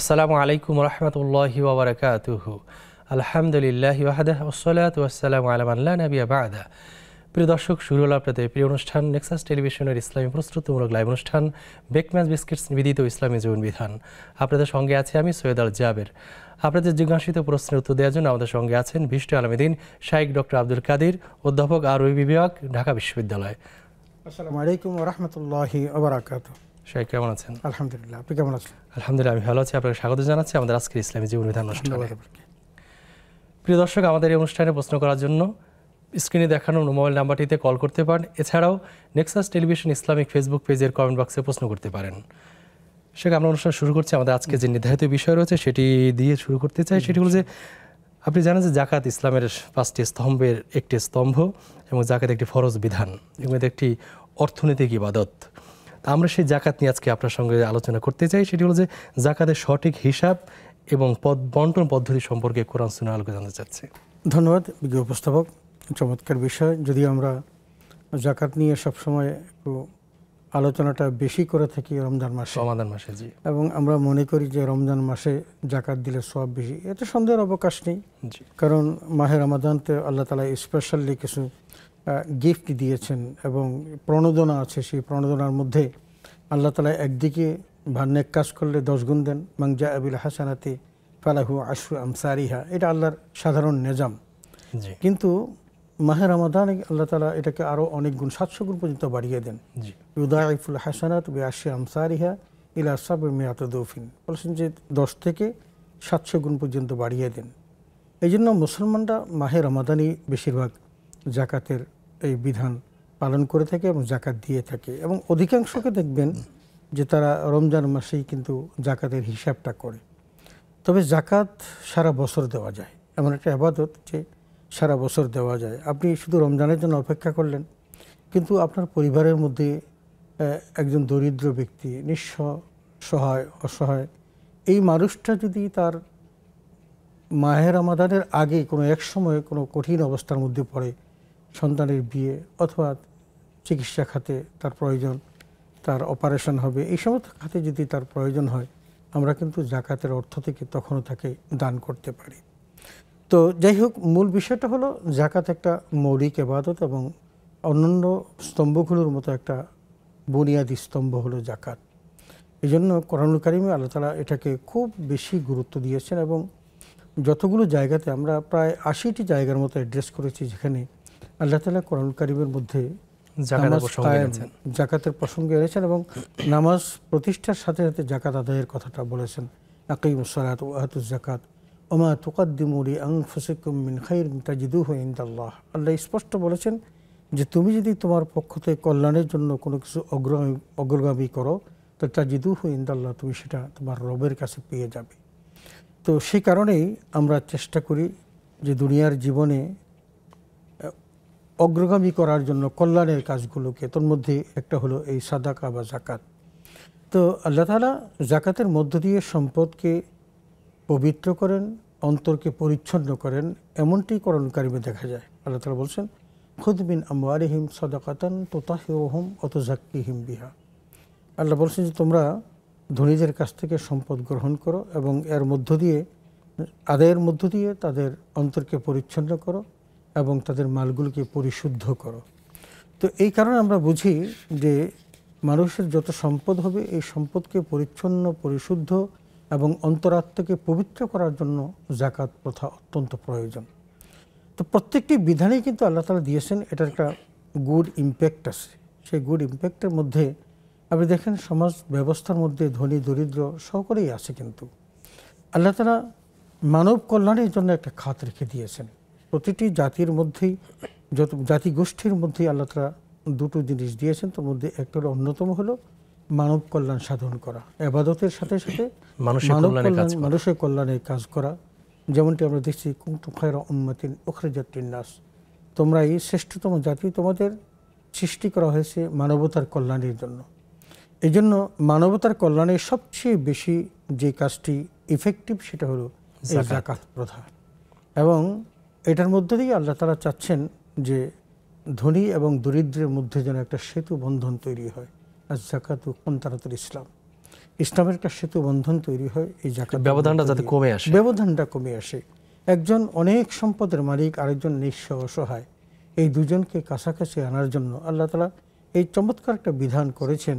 আসসালামু আলাইকুম রহমতুল্লাহি ওয়া বারাকাতুহু। আলহামদুলিল্লাহি ওয়াহদাহু ওয়াসসালাতু ওয়াসসালামু আলা মান লা নাবিয়্যা বা'দা। প্রিয় দর্শক, শুরু হলো আপনাদের প্রিয় অনুষ্ঠান নেক্সাস টেলিভিশনের ইসলামী প্রস্তুতিমূলক লাইভ অনুষ্ঠান বেকম্যাচ বিস্কিটস নিবেদিত ইসলামী জীবন বিধান। আপনাদের সঙ্গে আছি আমি সৈয়দ আল জাবের। আপনাদের জিজ্ঞাসিত প্রশ্নের উত্তর দেওয়ার জন্য আমাদের সঙ্গে আছেন বিশিষ্ট আলমদিন শাইখ ডক্টর আব্দুল কাদির, অধ্যাপক আরবি বিভাগ, ঢাকা বিশ্ববিদ্যালয়। আসসালামু আলাইকুম ওয়া রাহমাতুল্লাহি ওয়া বারাকাতুহু। শাইখ কেমন আছেন? আলহামদুলিল্লাহ, আপনি কেমন আছেন? আলহামদুলিল্লাহ, আমি ভালো আছি। আপনাকে স্বাগত জানাচ্ছি আমাদের আজকের ইসলামী জীবন বিধান অনুষ্ঠানে। প্রিয় দর্শক, আমাদের এই অনুষ্ঠানে প্রশ্ন করার জন্য স্ক্রিনে দেখানো মোবাইল নাম্বারটিতে কল করতে পারেন। এছাড়াও নেক্সাস টেলিভিশন ইসলামিক ফেসবুক পেজের কমেন্ট বক্সে প্রশ্ন করতে পারেন। সেখানে আমরা অনুষ্ঠান শুরু করছি। আমাদের আজকে যে নির্ধারিত বিষয় রয়েছে সেটি দিয়ে শুরু করতে চাই। সেটি হলো যে আপনি জানেন যে জাকাত ইসলামের 5টি স্তম্ভের একটি স্তম্ভ এবং জাকাত একটি ফরজ বিধান এবং এটি একটি অর্থনৈতিক ইবাদত। আমরা সেই জাকাত নিয়ে আজকে আপনার সঙ্গে আলোচনা করতে চাই। সেটি হলো যে জাকাতের সঠিক হিসাব এবং বন্টন পদ্ধতি সম্পর্কে কোরআন সুন্নাহ আলোকে জানতে চাচ্ছি। ধন্যবাদ বিজ্ঞ উপস্থাপক, চমৎকার বিষয়। যদি আমরা জাকাত নিয়ে সবসময় একটু আলোচনাটা বেশি করে থাকি রমজান মাসে, জি, এবং আমরা মনে করি যে রমজান মাসে জাকাত দিলে সওয়াব বেশি, এতে সন্দেহের অবকাশ নেই। কারণ মাহে রমাদানতে আল্লাহ তাআলা স্পেশালি কিছু গিফট দিয়েছেন এবং প্রণোদনা আছে। সেই প্রণোদনার মধ্যে আল্লাহ তাআলা একদিকে নেক কাজ করলে 10 গুণ দেন, মান জাআ বিল হাসানাতি ফালাহু আশরু আমসারিহা, এটা আল্লাহর সাধারণ নিজাম। কিন্তু মাহে রমাদানে আল্লাহ তাআলা এটাকে আরও অনেক গুণ 700 গুণ পর্যন্ত বাড়িয়ে দেন। ইউদাইফুল হাসানাত বিআশরি আমসারিহা ইলা সাবমিয়াতি দুফিন, বলছেন যে 10 থেকে 700 গুণ পর্যন্ত বাড়িয়ে দেন। এই জন্য মুসলমানরা মাহে রমাদানই বেশিরভাগ জাকাতের এই বিধান পালন করে থাকে এবং জাকাত দিয়ে থাকে, এবং অধিকাংশকে দেখবেন যে তারা রমজান মাসেই কিন্তু জাকাতের হিসাবটা করে। তবে জাকাত সারা বছর দেওয়া যায়, এমন একটা ইবাদত যে সারা বছর দেওয়া যায়। আপনি শুধু রমজানের জন্য অপেক্ষা করলেন, কিন্তু আপনার পরিবারের মধ্যে একজন দরিদ্র ব্যক্তি, নিঃস্ব, সহায়, অসহায়, এই মানুষটা যদি তার মাহে রমাদানের আগে কোনো এক সময় কোনো কঠিন অবস্থার মধ্যে পড়ে, সন্তানের বিয়ে অথবা চিকিৎসা খাতে তার প্রয়োজন, তার অপারেশন হবে, এই সমস্ত খাতে যদি তার প্রয়োজন হয়, আমরা কিন্তু জাকাতের অর্থ থেকে তখনও তাকে দান করতে পারি। তো যাই হোক, মূল বিষয়টা হলো জাকাত একটা মৌলিক ইবাদত এবং অন্যান্য স্তম্ভগুলোর মতো একটা বুনিয়াদি স্তম্ভ হলো জাকাত। এই জন্য কোরআনুল কারিমে আল্লাহ তাআলা এটাকে খুব বেশি গুরুত্ব দিয়েছেন, এবং যতগুলো জায়গাতে আমরা প্রায় 80টি জায়গার মতো অ্যাড্রেস করেছি যেখানে আল্লাহ তাআলা কোরআনুল কারিমের মধ্যে জাকাতের প্রসঙ্গে এনেছেন এবং নামাজ প্রতিষ্ঠার সাথে সাথে জাকাত আদায়ের কথাটা বলেছেন। আকিমুস সালাত ওয়া আতুজ যাকাত ওয়া মা তুকদ্দিমু লিআনফুসিকুম মিন খাইরিন তাজিদুহু ইনদাল্লাহ। আল্লাহ স্পষ্ট বলেছেন যে তুমি যদি তোমার পক্ষ থেকে কল্যাণের জন্য কোনো কিছু অগ্রগামী করো, তো তাজিদুহু ইনদাল্লাহ, তুমি সেটা তোমার রবের কাছে পেয়ে যাবে। তো সেই কারণেই আমরা চেষ্টা করি যে দুনিয়ার জীবনে অগ্রগামী করার জন্য কল্যাণের কাজগুলোকে, তোর মধ্যে একটা হলো এই সাদাকা বা জাকাত। তো আল্লাহ তাআলা জাকাতের মধ্য দিয়ে সম্পদকে পবিত্র করেন, অন্তরকে পরিচ্ছন্ন করেন, এমনটি কোরআনুল কারিমে দেখা যায়। আল্লাহ তাআলা বলছেন, খুদ মিন আমওয়ালিহিম সাদাকাতান তুতাহিরুহুম ওয়া তুযাক্কিহিম বিহা। আল্লাহ বলছেন যে তোমরা ধনীদের কাছ থেকে সম্পদ গ্রহণ করো এবং এর মধ্য দিয়ে, আদায়ের মধ্য দিয়ে তাদের অন্তরকে পরিচ্ছন্ন করো এবং তাদের মালগুলোকে পরিশুদ্ধ করো। তো এই কারণে আমরা বুঝি যে মানুষের যত সম্পদ হবে, এই সম্পদকে পরিচ্ছন্ন, পরিশুদ্ধ এবং অন্তরাত্মাকে পবিত্র করার জন্য জাকাত প্রথা অত্যন্ত প্রয়োজন। তো প্রত্যেকটি বিধানেই কিন্তু আল্লাহ তাআলা দিয়েছেন, এটার একটা গুড ইম্প্যাক্ট আছে। সেই গুড ইম্প্যাক্টের মধ্যে আপনি দেখেন সমাজ ব্যবস্থার মধ্যে ধনী দরিদ্র সকলেই আছে, কিন্তু আল্লাহ তাআলা মানব কল্যাণের জন্য একটা খাত রেখে দিয়েছেন। প্রতিটি জাতির মধ্যেই, যত জাতিগোষ্ঠীর মধ্যেই আল্লাহ তাআলা দুটো জিনিস দিয়েছেন, তার মধ্যে একটা অন্যতম হলো মানব কল্যাণ সাধন করা, ইবাদতের সাথে সাথে মানুষের কল্যাণের কাজ করা। যেমনটি আমরা দেখছি, কুনতুম খায়রা উম্মাতিন উখরিজাত লিন-নাস, তোমরা এই শ্রেষ্ঠতম জাতি, তোমাদের সৃষ্টি করা হয়েছে মানবতার কল্যাণের জন্য। এই জন্য মানবতার কল্যাণে সবচেয়ে বেশি যে কাজটি ইফেক্টিভ সেটা হলো জাকাত প্রথা, এবং এটার মধ্যে দিয়ে আল্লাহ তাআলা চাচ্ছেন যে ধনী এবং দরিদ্রের মধ্যে যেন একটা সেতু বন্ধন তৈরি হয়। আর জাকাতু কুনতারাতুল ইসলাম, ইসলামের একটা সেতু বন্ধন তৈরি হয় এই জাকাত, ব্যবধানটা যাতে কমে আসে, ব্যবধানটা কমে আসে। একজন অনেক সম্পদের মালিক, আরেকজন নিঃস্ব অসহায়, এই দুজনকে কাছাকাছি আনার জন্য আল্লাহ তাআলা এই চমৎকার একটা বিধান করেছেন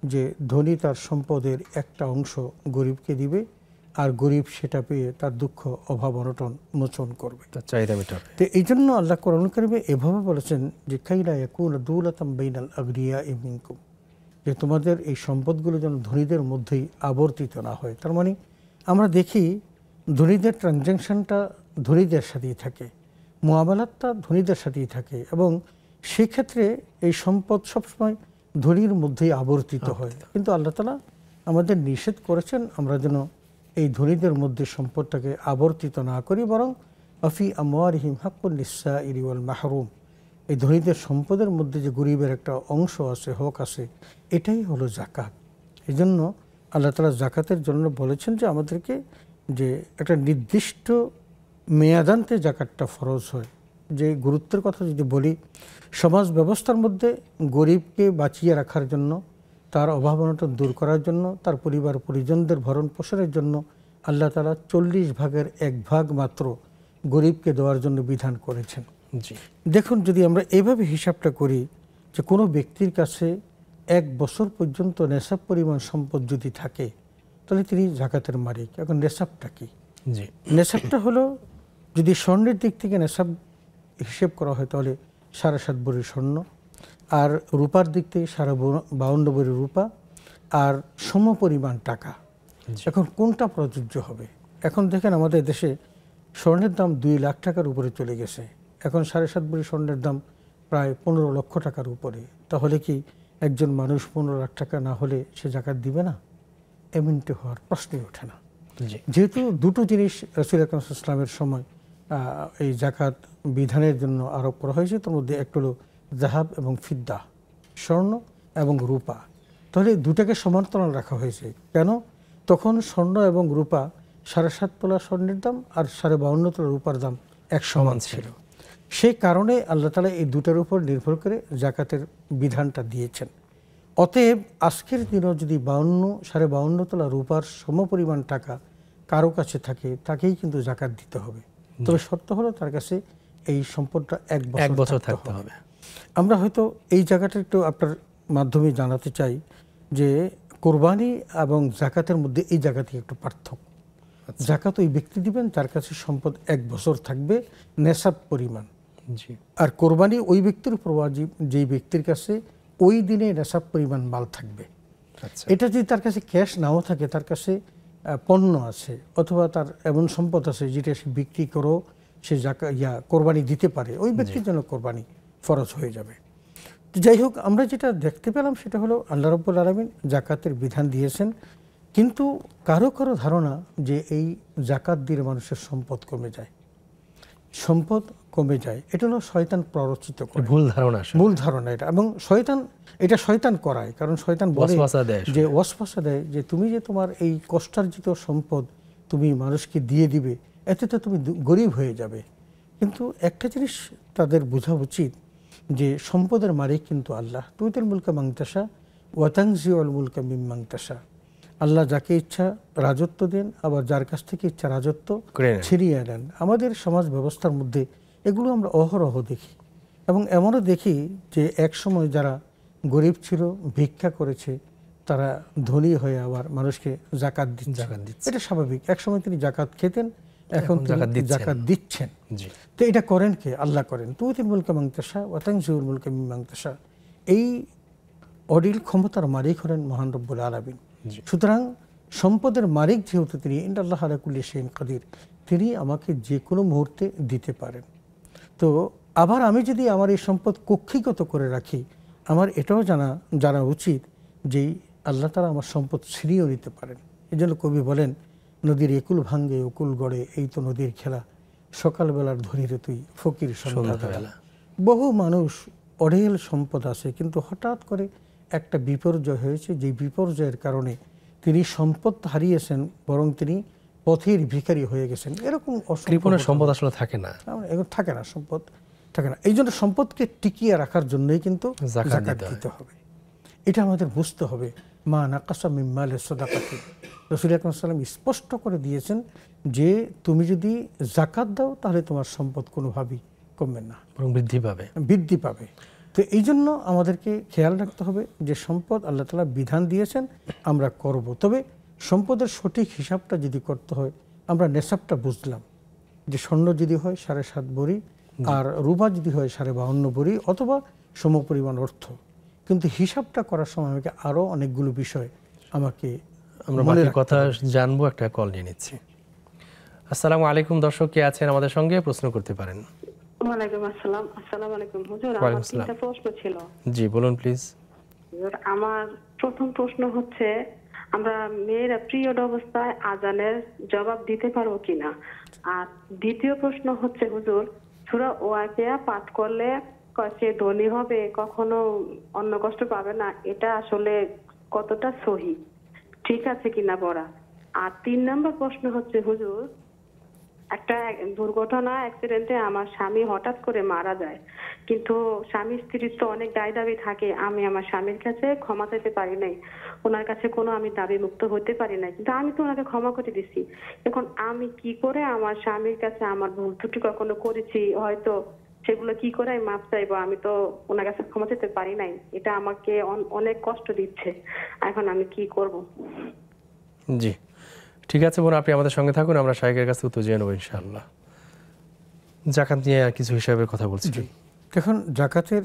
যে ধনী তার সম্পদের একটা অংশ গরিবকে দিবে, আর গরিব সেটা পেয়ে তার দুঃখ অভাব অনটন মোচন করবে, তার চাহিদা মেটাবে। তো এই জন্য আল্লাহ কোরআন কারিমে এভাবে বলেছেন যে কাইলা ইয়াকুনা দুলাতাম বাইনাল আগরিয়াই মিনকুম, যে তোমাদের এই সম্পদগুলো যেন ধনীদের মধ্যেই আবর্তিত না হয়। তার মানে আমরা দেখি ধনীদের ট্রানজ্যাকশনটা ধনীদের সাথেই থাকে, মুআমালাতটা ধনীদের সাথেই থাকে, এবং সেক্ষেত্রে এই সম্পদ সবসময় ধনীর মধ্যেই আবর্তিত হয়। কিন্তু আল্লাহ তাআলা আমাদের নিষেধ করেছেন আমরা যেন এই ধনীদের মধ্যে সম্পদটাকে আবর্তিত না করি, বরং আফি আমওয়ালিহিম হাক্কুন লিসসাইলি ওয়াল মাহরুম, এই ধনীদের সম্পদের মধ্যে যে গরিবের একটা অংশ আছে, হক আছে, এটাই হলো জাকাত। এই জন্য আল্লাহ তাআলা জাকাতের জন্য বলেছেন যে আমাদেরকে যে একটা নির্দিষ্ট মেয়াদান্তে জাকাতটা ফরজ হয়। যে গুরুত্বের কথা যদি বলি, সমাজ ব্যবস্থার মধ্যে গরিবকে বাঁচিয়ে রাখার জন্য, তার অভাব অনটন দূর করার জন্য, তার পরিবার পরিজনদের ভরণ পোষণের জন্য আল্লাহ তাআলা 40 ভাগের 1 ভাগ মাত্র গরিবকে দেওয়ার জন্য বিধান করেছেন। জি, দেখুন, যদি আমরা এভাবে হিসাবটা করি যে কোনো ব্যক্তির কাছে 1 বছর পর্যন্ত নেশাব পরিমাণ সম্পদ যদি থাকে, তাহলে তিনি জাকাতের মালিক। এখন নেশাবটা কি? জি, নেশাবটা হলো, যদি স্বর্ণের দিক থেকে নেশাব হিসেব করা হয় তাহলে 7.5 ভরি স্বর্ণ, আর রূপার দিক থেকে 52 ভরি রূপা, আর সম পরিমাণ টাকা। এখন কোনটা প্রযোজ্য হবে? এখন দেখেন আমাদের দেশে স্বর্ণের দাম 2 লাখ টাকার উপরে চলে গেছে। এখন 7.5 ভরি স্বর্ণের দাম প্রায় 15 লক্ষ টাকার উপরে। তাহলে কি একজন মানুষ 15 লাখ টাকা না হলে সে জাকাত দিবে না? এমনটি হওয়ার প্রশ্নই ওঠে না। জি, যেহেতু দুটো জিনিস রাসূল আকরাম সাল্লাল্লাহু আলাইহি ওয়াসাল্লামের সময় এই জাকাত বিধানের জন্য আরোপ করা হয়েছে, তার মধ্যে একটা হলো যাহাব এবং ফিদ্দা, স্বর্ণ এবং রূপা। তাহলে দুটাকে সমান্তরাল রাখা হয়েছে। কেন? তখন স্বর্ণ এবং রূপা 7.5 তোলা স্বর্ণের দাম আর 52.5 তোলা রূপার দাম এক সমান ছিল। সেই কারণে আল্লাহ তাআলা এই দুটার উপর নির্ভর করে জাকাতের বিধানটা দিয়েছেন। অতএব আজকের দিনেও যদি 52.5 তোলা রূপার সমপরিমাণ টাকা কারো কাছে থাকে, তাকেই কিন্তু জাকাত দিতে হবে। তবে শর্ত হলো তার কাছে এই সম্পদটা 1 বছর থাকতে হবে। আমরা হয়তো এই জায়গাটা একটু আপনার মাধ্যমে জানাতে চাই যে কোরবানি এবং জাকাতের মধ্যে এই জায়গা থেকে একটু পার্থক্য। জাকাত ওই ব্যক্তি দিবেন যার কাছে সম্পদ 1 বছর থাকবে নেশাব পরিমাণ। জি, আর কোরবানি ওই ব্যক্তির উপর ওয়াজিব যেই ব্যক্তির কাছে ওই দিনে নেশাব পরিমাণ মাল থাকবে। আচ্ছা, এটা যদি তার কাছে ক্যাশ নাও থাকে, তার কাছে পণ্য আছে অথবা তার এমন সম্পদ আছে যেটা সে বিক্রি করেও সে কোরবানি দিতে পারে, ওই ব্যক্তির জন্য কোরবানি ফরজ হয়ে যাবে। যাই হোক, আমরা যেটা দেখতে পেলাম সেটা হলো আল্লাহ রাব্বুল আলামিন জাকাতের বিধান দিয়েছেন, কিন্তু কারো কারো ধারণা যে এই জাকাত দিলে মানুষের সম্পদ কমে যায়, সম্পদ কমে যায়। এটা হলো শয়তান প্ররোচিত করে ভুল ধারণা আসলে। মূল ধারণা এটা, এবং শয়তান করায়। কারণ শয়তান বলে ওয়াসওয়াসা দেয় যে ওয়াসওয়াসা দেয় যে তুমি যে তোমার এই কষ্টার্জিত সম্পদ তুমি মানুষকে দিয়ে দিবে, এতে তো তুমি গরিব হয়ে যাবে। কিন্তু একটা জিনিস তাদের বোঝা উচিত যে সম্পদের মালিক কিন্তু আল্লাহ। তুইতুল মুলকা মান তাশা ওয়া তানজিউল মুলকা মিম্মান তাশা। আল্লাহ যাকে ইচ্ছা রাজত্ব দেন, আবার যার কাছ থেকে ইচ্ছা রাজত্ব ছিনিয়ে নেন। আমাদের সমাজ ব্যবস্থার মধ্যে এগুলো আমরা অহরহ দেখি, এবং এমনও দেখি যে এক সময় যারা গরিব ছিল, ভিক্ষা করেছে, তারা ধনী হয়ে আবার মানুষকে জাকাত দিচ্ছে। এটা স্বাভাবিক। এক সময় তিনি জাকাত খেতেন, এখন জাকাত দিচ্ছেন। তো এটা করেন কে? আল্লাহ করেন। তুইতুল মুলকা মান তাশা ওয়া তানজিউল মুলকা মিম্মান তাশা। এই অডিল ক্ষমতার মালিক হলেন মহান রব্বুল আলামিন। সুতরাং সম্পদের মালিক যেহেতু তিনি, ইন্নাল্লাহ আলা কুল্লি শাইইন কাদির, তিনি আমাকে যে কোনো মুহূর্তে দিতে পারেন। তো আবার আমি যদি আমার এই সম্পদ কক্ষিগত করে রাখি, আমার এটাও জানা উচিত যে আল্লাহ তাআলা আমার সম্পদ ছিনিয়েও নিতে পারেন। এই জন্য কবি বলেন, নদীর একুল ভাঙ্গে উকুল গড়ে, এই তো নদীর খেলা, সকালবেলার ধরিরে তুই ফকির সন্ধ্যাবেলা। বহু মানুষ অঢেল সম্পদ আছে, কিন্তু হঠাৎ করে একটা বিপর্যয় হয়েছে, যে বিপর্যয়ের কারণে তিনি সম্পদ হারিয়েছেন, বরং তিনি পথের ভিখারি হয়ে গেছেন। এরকম সম্পদ আসলে থাকে না, থাকে না, সম্পদ থাকে না। এই জন্য সম্পদকে টিকিয়ে রাখার জন্যই কিন্তু জাকাত দিতে হবে। এটা আমাদের বুঝতে হবে। মা নাকাসা মিন মালি সাদাকাতি। রাসূল আকরাম সাল্লাল্লাহু আলাইহি ওয়াসাল্লাম স্পষ্ট করে দিয়েছেন যে তুমি যদি যাকাত দাও তাহলে তোমার সম্পদ কোনোভাবেই কমবে না, বরং বৃদ্ধি পাবে। তো এই জন্য আমাদেরকে খেয়াল রাখতে হবে যে সম্পদ আল্লাহ তাআলা বিধান দিয়েছেন আমরা করব, তবে সম্পদের সঠিক হিসাবটা যদি করতে হয় আমরা নেশাবটা বুঝলাম যে স্বর্ণ যদি হয় 7.5 ভরি আর রূপা যদি হয় 52.5 ভরি অথবা সমপরিমাণ অর্থ, কিন্তু হিসাবটা করার সময় আমাকে আরো অনেকগুলো বিষয় আমাকে আমরা বাকি কথা জানবো। একটা কল নিয়ে নিচ্ছি। আসসালামু আলাইকুম দর্শক, কে আছেন আমাদের সঙ্গে, প্রশ্ন করতে পারেন। ওয়ালাইকুম আসসালাম। আসসালামু আলাইকুম হুজুর, আমার তিনটা প্রশ্ন ছিল। জি বলুন প্লিজ। হুজুর, আমার প্রথম প্রশ্ন হচ্ছে আমরা মেয়েরা পিরিয়ড অবস্থায় আজানের জবাব দিতে পারবো কিনা, আর দ্বিতীয় প্রশ্ন হচ্ছে হুজুর সূরা ওয়াকিয়া পাঠ করলে সে ধনী হবে, কখনো অন্য কষ্ট পাবে না, এটা আসলে কতটা সহি, ঠিক আছে কিনা পড়া। আর 3 নম্বর প্রশ্ন হচ্ছে হুজুর, একটা দুর্ঘটনা অ্যাক্সিডেন্টে আমার স্বামী হঠাৎ করে মারা যায়, কিন্তু স্বামী স্ত্রীর তো অনেক দায় দাবি থাকে, আমি আমার স্বামীর কাছে ক্ষমা চাইতে পারি নাই, ওনার কাছে কোনো আমি দাবি মুক্ত হতে পারি নাই, কিন্তু আমি তো ওনাকে ক্ষমা করে দিছি। এখন আমি কি করে আমার স্বামীর কাছে আমার ভুল ত্রুটি কখনো করেছি হয়তো সেগুলো কি করে আমি মাপ চাইবো, আমি তো ওনার কাছে ক্ষমা চাইতে পারি নাই, এটা আমাকে অনেক কষ্ট দিচ্ছে, এখন আমি কি করব? জি ঠিক আছে বোন, আপনি আমাদের সঙ্গে থাকুন, আমরা শাইখের কাছে উত্তর জেনে নেব ইনশাআল্লাহ। জাকাত নিয়ে কিছু হিসাবের কথা বলছি। এখন জাকাতের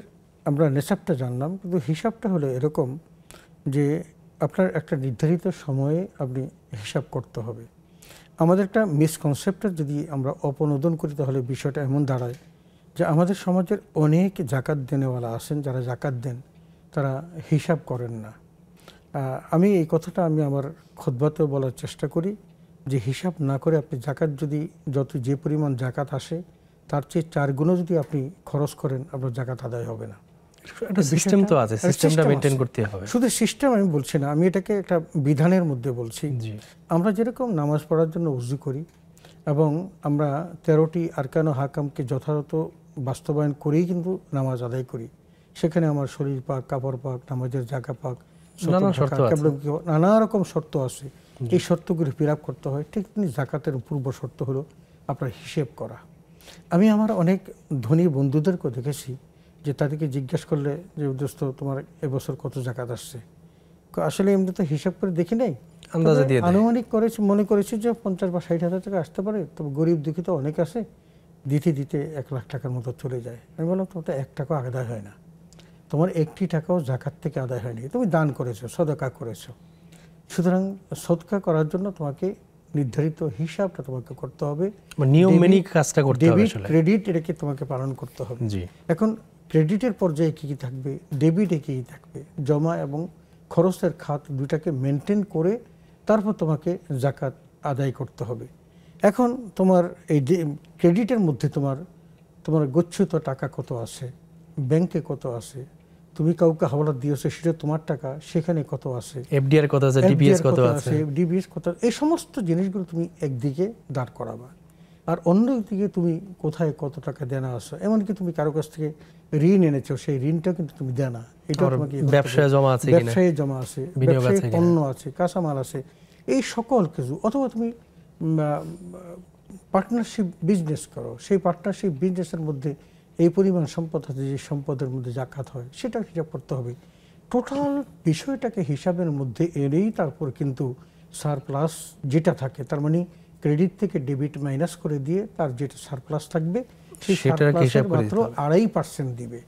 আমরা নেশাবটা জানলাম, কিন্তু হিসাবটা হলো এরকম যে আপনার একটা নির্ধারিত সময়ে আপনি হিসাব করতে হবে। আমাদের একটা মিসকনসেপ্টটা যদি আমরা অপনোদন করি তাহলে বিষয়টা এমন দাঁড়ায় যে আমাদের সমাজের অনেক জাকাত দেনেওয়ালা আছেন, যারা জাকাত দেন তারা হিসাব করেন না। আমি এই কথাটা আমি আমার খুতবাতেও বলার চেষ্টা করি যে হিসাব না করে আপনি জাকাত যদি যে পরিমাণ জাকাত আসে তার চেয়ে 4 গুণ যদি আপনি খরচ করেন আপনার জাকাত আদায় হবে না। একটা সিস্টেম তো আছে, সিস্টেমটা মেইনটেইন করতে হবে। শুধু সিস্টেম আমি বলছি না, আমি এটাকে একটা বিধানের মধ্যে বলছি। আমরা যেরকম নামাজ পড়ার জন্য উযু করি এবং আমরা 13টি আরকান ও হাকামকে যথাযথ বাস্তবায়ন করেই কিন্তু নামাজ আদায় করি, সেখানে আমার শরীর পাক, কাপড় পাক, নামাজের জায়গা পাক, নানা রকম শর্ত আছে, এই শর্তগুলি ফিরাপ করতে হয়। ঠিক জাকাতের পূর্ব শর্ত হলো আপনার হিসেব করা। আমি আমার অনেক ধনী বন্ধুদেরকে দেখেছি যে তাদেরকে জিজ্ঞাসা করলে যে দোস্ত তোমার এবছর কত জাকাত আসছে, আসলে এমনি তো হিসাব করে দেখি নাই, আনুমানিক করেছি, মনে করেছি যে 50 বা 60 হাজার টাকা আসতে পারে, তবে গরিব দুঃখী তো অনেক আছে, দিতে দিতে 1 লাখ টাকার মতো চলে যায়। আমি বললাম তোমার 1 টাকাও আদায় হয় না, তোমার 1টি টাকাও জাকাত থেকে আদায় হয়নি, তুমি দান করেছো, সদকা করেছো। সুতরাং সদকা করার জন্য তোমাকে নির্ধারিত হিসাবটা তোমাকে করতে হবে, নিয়ম মেনে কাজটা করতে হবে। ডেবিট ক্রেডিট এটাকে তোমাকে পালন করতে হবে। এখন ক্রেডিটের পর্যায়ে কি কি থাকবে, ডেবিটে কি থাকবে, জমা এবং খরচের খাত দুটাকে মেনটেন করে তারপর তোমাকে জাকাত আদায় করতে হবে। এখন তোমার এই ক্রেডিটের মধ্যে তোমার গচ্ছিত টাকা কত আছে, ব্যাংকে কত আছে, তুমি কাউকে হাওলাত দিয়েছো সেটা তোমার টাকা, সেখানে কত আছে, এফডিআর কত আছে, ডিবিএস কত আছে, এই সমস্ত জিনিসগুলো তুমি একদিকে দাঁড় করাবা, আর অন্যদিকে তুমি কোথায় কত টাকা দেনা আছে, এমনকি তুমি কারো কাছ থেকে ঋণ এনেছো সেই ঋণটা কিন্তু তুমি দেনা, এটা তোমাকে ব্যবসায় জমা আছে, ব্যবসায় পণ্য আছে, কাঁচামাল আছে, এই সকল কিছু, অথবা তুমি পার্টনারশিপ বিজনেস করো, সেই পার্টনারশিপ বিজনেসের মধ্যে এই পরিমাণ সম্পদ আছে, যে সম্পদের মধ্যে জাকাত হয় সেটা হিসাব করতে হবে। টোটাল বিষয়টাকে হিসাবের মধ্যে এনেই তারপর কিন্তু সারপ্লাস যেটা থাকে, তার মানে ক্রেডিট থেকে ডেবিট মাইনাস করে দিয়ে তার যেটা সারপ্লাস থাকবে সেই সারপ্লাসের মাত্র 2.5% দিবে।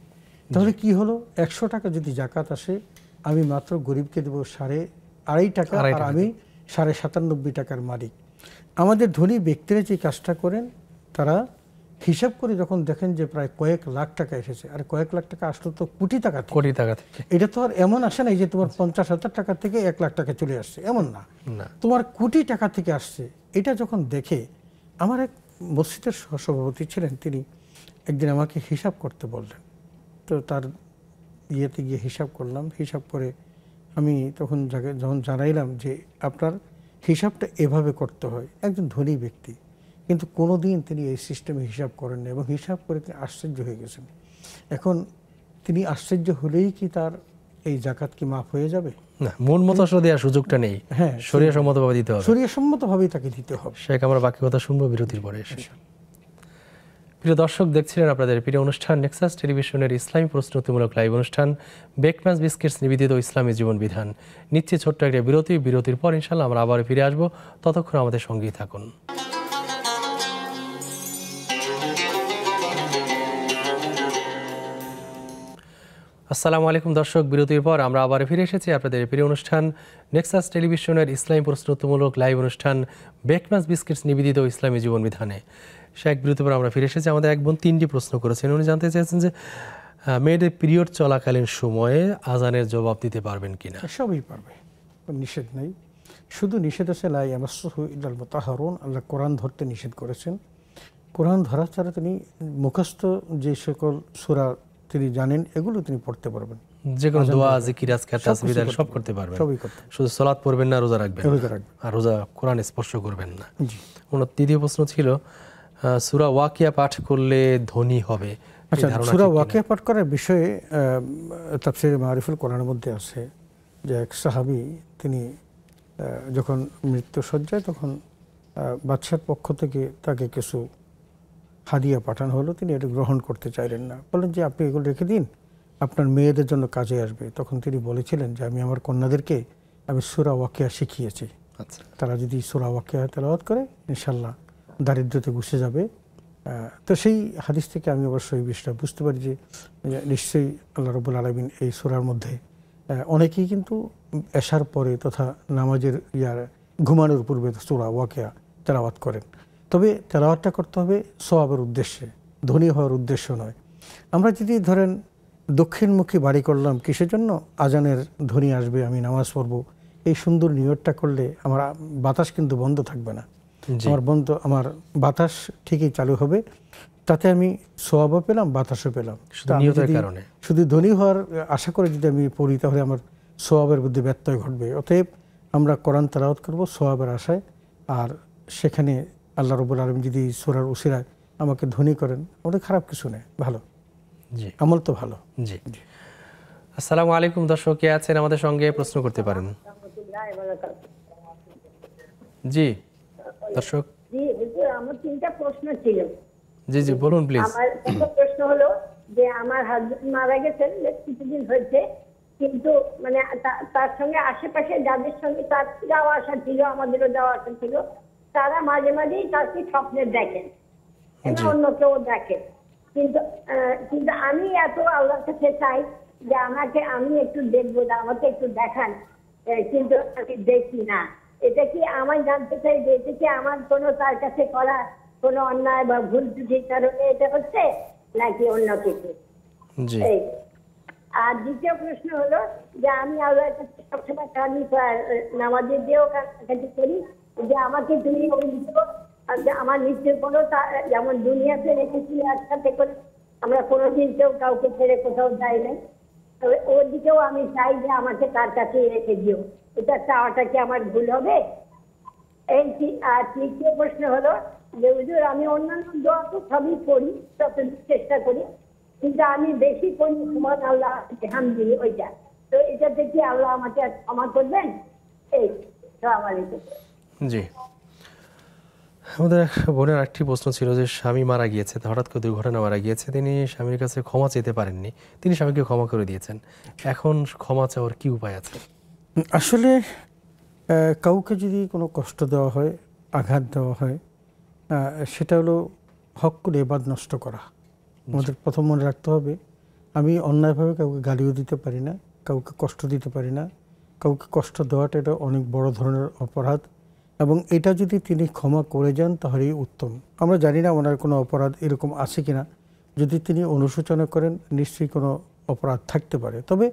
তাহলে কি হলো, 100 টাকা যদি জাকাত আসে আমি মাত্র গরিবকে দেবো 2.5 টাকা, আর আমি 97.5 টাকার মালিক। আমাদের ধনী ব্যক্তিরা যে কাজটা করেন তারা হিসাব করে যখন দেখেন যে প্রায় কয়েক লাখ টাকা এসেছে, আর কয়েক লাখ টাকা আসলো তো কোটি টাকা থেকে, এটা তো আর এমন আসে নাই যে তোমার 50,000 টাকা থেকে 1 লাখ টাকা চলে আসছে, এমন না, তোমার কোটি টাকা থেকে আসছে। এটা যখন দেখে, আমার এক মসজিদের সহসভাপতি ছিলেন, তিনি একদিন আমাকে হিসাব করতে বললেন, তো তার ইয়েতে গিয়ে হিসাব করলাম, হিসাব করে আমি তখন যখন জানাইলাম যে আপনার হিসাবটা এভাবে করতে হয়, একজন ধনী ব্যক্তি কিন্তু কোনোদিন তিনি এই সিস্টেমে হিসাব করেন না, এবং হিসাব করে তিনি আশ্চর্য হয়ে গেছেন। এখন তিনি আশ্চর্য হলেই কি তার এই জাকাত কি মাফ হয়ে যাবে? না, মন মতো আসলে দেওয়ার সুযোগটা নেই। হ্যাঁ, শরীয়ত সম্মতভাবে দিতে হবে। শরীয়ত সম্মতভাবেই তাকে দিতে হবে। শেখ, আমরা বাকি কথা শুনবো বিরতির পরে এসে। প্রিয় দর্শক, দেখছিলেন আপনাদের প্রিয় অনুষ্ঠান নেক্সাস টেলিভিশনের ইসলামী প্রস্তুতিমূলক লাইভ অনুষ্ঠান বেকম্যান্স বিস্কিটস নিবেদিত ইসলামী জীবন বিধান। নিচ্ছে ছোট্ট একটা বিরতির পর ইনশাল্লাহ আমরা আবার ফিরে আসবো। ততক্ষণ আমাদের সঙ্গেই থাকুন। আসসালামু আলাইকুম দর্শক, বিরতির পর আমরা আবার ফিরে এসেছি আপনাদের প্রিয় অনুষ্ঠান নেক্সাস টেলিভিশনের ইসলামী প্রস্তুতিমূলক লাইভ অনুষ্ঠান বেকম্যান্স বিস্কিটস নিবেদিত ইসলামী জীবন বিধানে। শেখ, বিরতির পর আমরা ফিরে এসেছি। আমাদের এক বোন 3টি প্রশ্ন করেছেন। উনি জানতে চাইছেন যে মেয়েদের পিরিয়ড চলাকালীন সময়ে আজানের জবাব দিতে পারবেন কিনা। সবই পারবে, নিষেধ নেই। শুধু নিষেধ আছে লা ইয়ামাসসুহু ইল্লাল মুতাহহারুন, আল্লাহ কোরআন ধরতে নিষেধ করেছেন। কোরআন ধরা ছাড়া তিনি মুখস্থ যে সকল সূরা তিনি জানেন এগুলো তিনি পড়তে পারবেন। যে কোনো দোয়া, জিকির, আজকার, তাসবিহ সব করতে পারবেন। সবই করতে, শুধু সালাত পড়বেন না, রোজা রাখবেন। আর রোজা কোরআন স্পর্শ করবেন না। জি। ওনার তৃতীয় প্রশ্ন ছিল সূরা ওয়াকিয়া পাঠ করলে ধনী হবে। আচ্ছা, সূরা ওয়াকিয়া পাঠ করার বিষয়ে তাফসীরে মারিফুল কোরআনের মধ্যে আছে যে এক সাহাবী তিনি যখন মৃত্যু সজ্জায় তখন বাদশার পক্ষ থেকে তাকে কিছু হাদিয়া পাঠানো হলো, তিনি এটা গ্রহণ করতে চাইলেন না। বললেন যে আপনি এগুলো রেখে দিন, আপনার মেয়েদের জন্য কাজে আসবে। তখন তিনি বলেছিলেন যে আমি আমার কন্যাদেরকে আমি সূরা ওয়াকিয়া শিখিয়েছি। আচ্ছা, তারা যদি সূরা ওয়াকিয়া তেলাওয়াত করে ইনশাল্লাহ দারিদ্র্যতে ঘুষে যাবে। তো সেই হাদিস থেকে আমি অবশ্যই এই বিষয়টা বুঝতে পারি যে নিশ্চয়ই আল্লাহ রাব্বুল আলামিন এই সূরার মধ্যে অনেকেই কিন্তু এশার পরে তথা নামাজের ঘুমানোর পূর্বে সূরা ওয়াকিয়া তেলাওয়াত করেন। তবে তেলাওয়াতটা করতে হবে সওয়াবের উদ্দেশ্যে, ধনী হওয়ার উদ্দেশ্য নয়। আমরা যদি ধরেন দক্ষিণমুখী বাড়ি করলাম, কিসের জন্য? আজানের ধ্বনি আসবে, আমি নামাজ পড়ব, এই সুন্দর নিয়তটা করলে আমার বাতাস কিন্তু বন্ধ থাকবে না। আমার বাতাস ঠিকই চালু হবে, তাতে আমি সওয়াবও পেলাম, বাতাসও পেলাম। শুধু ধনী হওয়ার আশা করে যদি আমি পড়ি তাহলে আমার সওয়াবের মধ্যে ব্যত্যয় ঘটবে। অতএব আমরা কোরআন তেলাওয়াত করব সওয়াবের আশায়, আর সেখানে আল্লাহ রাব্বুল আলামিন যদি সূরার উসিলায় আমাকে ধনী করেন, ওটা খারাপ কিছু নেই, ভালো। জি, আমল তো ভালো। জি। আসসালামু আলাইকুম দর্শক, কে আছেন আমাদের সঙ্গে প্রশ্ন করতে পারেন। জি দর্শক, জি হুজুর, আমার 3টা প্রশ্ন ছিল। জি জি বলুন প্লিজ। আমার একটা প্রশ্ন হলো যে আমার হাজবেন্ড মারা গেছেন কিছুদিন হয়েছে, কিন্তু মানে তার সঙ্গে আশেপাশে যাদের সঙ্গে তার যাওয়া আসা ছিল, আমাদেরও যাওয়া আসা ছিল, তারা মাঝে মাঝেই তাকে স্বপ্নে দেখেন, অন্য কেউ দেখে। কিন্তু আমি এত আল্লাহর কাছে চাই যে আমি একটু দেখবো, আমাকে একটু দেখান, কিন্তু আমি দেখি না। এটা কি আমার জানতে চাই যে এটা কি আমার কোনো তার কাছে করা কোনো অন্যায় বা ভুল ত্রুটির কারণে এটা হচ্ছে নাকি অন্য কিছু? আর দ্বিতীয় প্রশ্ন হলো যে আমি আল্লাহর কাছে সবসময় নামাজে দিয়েও কাছাকাছি করি যে আমাকে তুমি আমার মৃত্যুর পরও যেমন দুনিয়াতে রেখেছি একসাথে করে, আমরা কোনোদিন কেউ কাউকে ছেড়ে কোথাও যাই নাই, তবে ওর দিকেও আমি চাই যে আমাকে তার কাছেই রেখে দিও। এটা চাওয়াটা কি আমার ভুল হবে? আর তৃতীয় প্রশ্ন হলো যে হুজুর আমি অন্যান্য দোয়া তো সবই করি, যতটুকু চেষ্টা করি, কিন্তু আমি বেশি করি সুবহান আল্লাহ হামদি, ওইটা তো এটাতে কি আল্লাহ আমাকে ক্ষমা করবেন? এই আসসালামু আলাইকুম। জি, আমাদের বোনের আরেকটি প্রশ্ন ছিল যে স্বামী মারা গিয়েছে, হঠাৎ করে দুর্ঘটনা মারা গিয়েছে, তিনি স্বামীর কাছে ক্ষমা চেতে পারেননি, তিনি স্বামীকে ক্ষমা করে দিয়েছেন, এখন ক্ষমা চাওয়ার কি উপায় আছে? আসলে কাউকে যদি কোনো কষ্ট দেওয়া হয়, আঘাত দেওয়া হয়, সেটা হলো হক্কুল ইবাদ নষ্ট করা। আমাদের প্রথম মনে রাখতে হবে আমি অন্যায়ভাবে কাউকে গালিও দিতে পারি না, কাউকে কষ্ট দিতে পারি না। কাউকে কষ্ট দেওয়াটা এটা অনেক বড় ধরনের অপরাধ, এবং এটা যদি তিনি ক্ষমা করে যান তাহলেই উত্তম। আমরা জানি না ওনার কোনো অপরাধ এরকম আছে কিনা, যদি তিনি অনুশোচনা করেন নিশ্চয়ই কোনো অপরাধ থাকতে পারে। তবে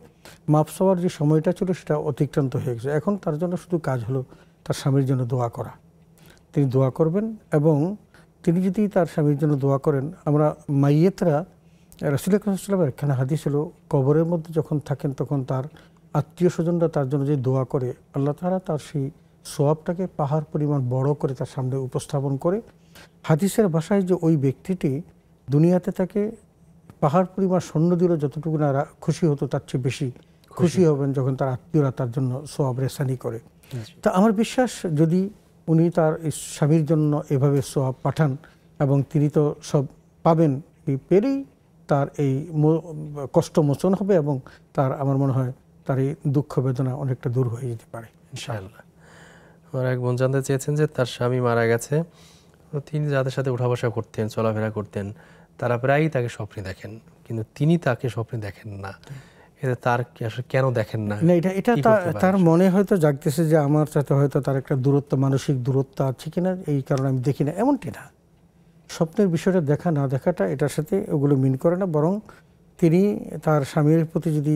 মাফ চাওয়ার যে সময়টা ছিল সেটা অতিক্রান্ত হয়ে গেছে। এখন তার জন্য শুধু কাজ হলো তার স্বামীর জন্য দোয়া করা। তিনি দোয়া করবেন, এবং তিনি যদি তার স্বামীর জন্য দোয়া করেন, আমরা মাইয়েতরা রাসূল আকরাম সাল্লাল্লাহু আলাইহি ওয়াসাল্লামের একখানা হাদিস হলো, কবরের মধ্যে যখন থাকেন তখন তার আত্মীয় স্বজনরা তার জন্য যে দোয়া করে, আল্লাহ তাআলা তার সেই সওয়াবটাকে পাহাড় পরিমাণ বড় করে তার সামনে উপস্থাপন করে। হাদিসের ভাষায় যে ওই ব্যক্তিটি দুনিয়াতে তাকে পাহাড় পরিমাণ স্বর্ণ দিল, যতটুকু না খুশি হতো তার চেয়ে বেশি খুশি হবেন যখন তার আত্মীয়রা তার জন্য সোয়াব রেসানি করে। তা আমার বিশ্বাস যদি উনি তার স্বামীর জন্য এভাবে সোয়াব পাঠান এবং তিনি তো সব পাবেন, এই পেরেই তার এই কষ্ট মোচন হবে এবং তার আমার মনে হয় তার এই দুঃখ বেদনা অনেকটা দূর হয়ে যেতে পারে ইনশাআল্লাহ। আমার এক বোন জানতে চেয়েছেন যে তার স্বামী মারা গেছে, তিনি যাদের সাথে উঠা বসা করতেন, চলাফেরা করতেন, তারা প্রায়ই তাকে স্বপ্নে দেখেন, কিন্তু তিনি তাকে স্বপ্নে দেখেন না। এতে তার আসলে কেন দেখেন না? না, এটা তার মনে হয়তো জাগতেছে যে আমার সাথে হয়তো তার একটা দূরত্ব, মানসিক দূরত্ব আছে কিনা, এই কারণে আমি দেখি না, এমনটি না। স্বপ্নের বিষয়টা দেখা না দেখাটা এটার সাথে ওগুলো মিন করে না, বরং তিনি তার স্বামীর প্রতি যদি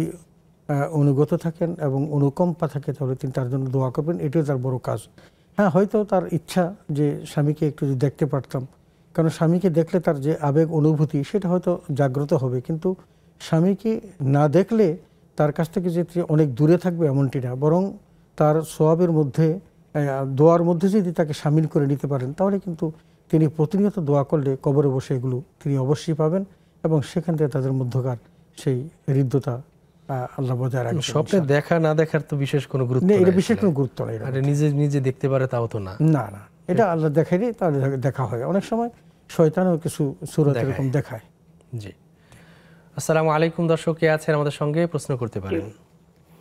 অনুগত থাকেন এবং অনুকম্পা থাকে তাহলে তিনি তার জন্য দোয়া করবেন, এটাই তার বড় কাজ। হ্যাঁ, হয়তো তার ইচ্ছা যে স্বামীকে একটু যদি দেখতে পারতাম, কারণ স্বামীকে দেখলে তার যে আবেগ অনুভূতি সেটা হয়তো জাগ্রত হবে, কিন্তু স্বামীকে না দেখলে তার কাছ থেকে যে অনেক দূরে থাকবে এমনটি না, বরং তার সোয়াবের মধ্যে, দোয়ার মধ্যে যদি তাকে সামিল করে নিতে পারেন তাহলে কিন্তু তিনি প্রতিনিয়ত দোয়া করলে কবরে বসে এগুলো তিনি অবশ্যই পাবেন এবং সেখান থেকে তাদের মধ্যকার সেই হৃদ্যতা আল্লাহ বজায় রাখবেন। স্বপ্নে দেখা না দেখার তো বিশেষ কোনো গুরুত্ব নেই, নেই, এটা বিশেষ কোনো গুরুত্ব নেই। আর নিজে নিজে দেখতে পারে তাও তো না। না না, এটা আল্লাহ দেখায়নি, তাহলে দেখা হয়। অনেক সময় শয়তানও কিছু সূরত এরকম দেখায়। জি। আসসালামু আলাইকুম দর্শক, কে আছেন আমাদের সঙ্গে, প্রশ্ন করতে পারেন।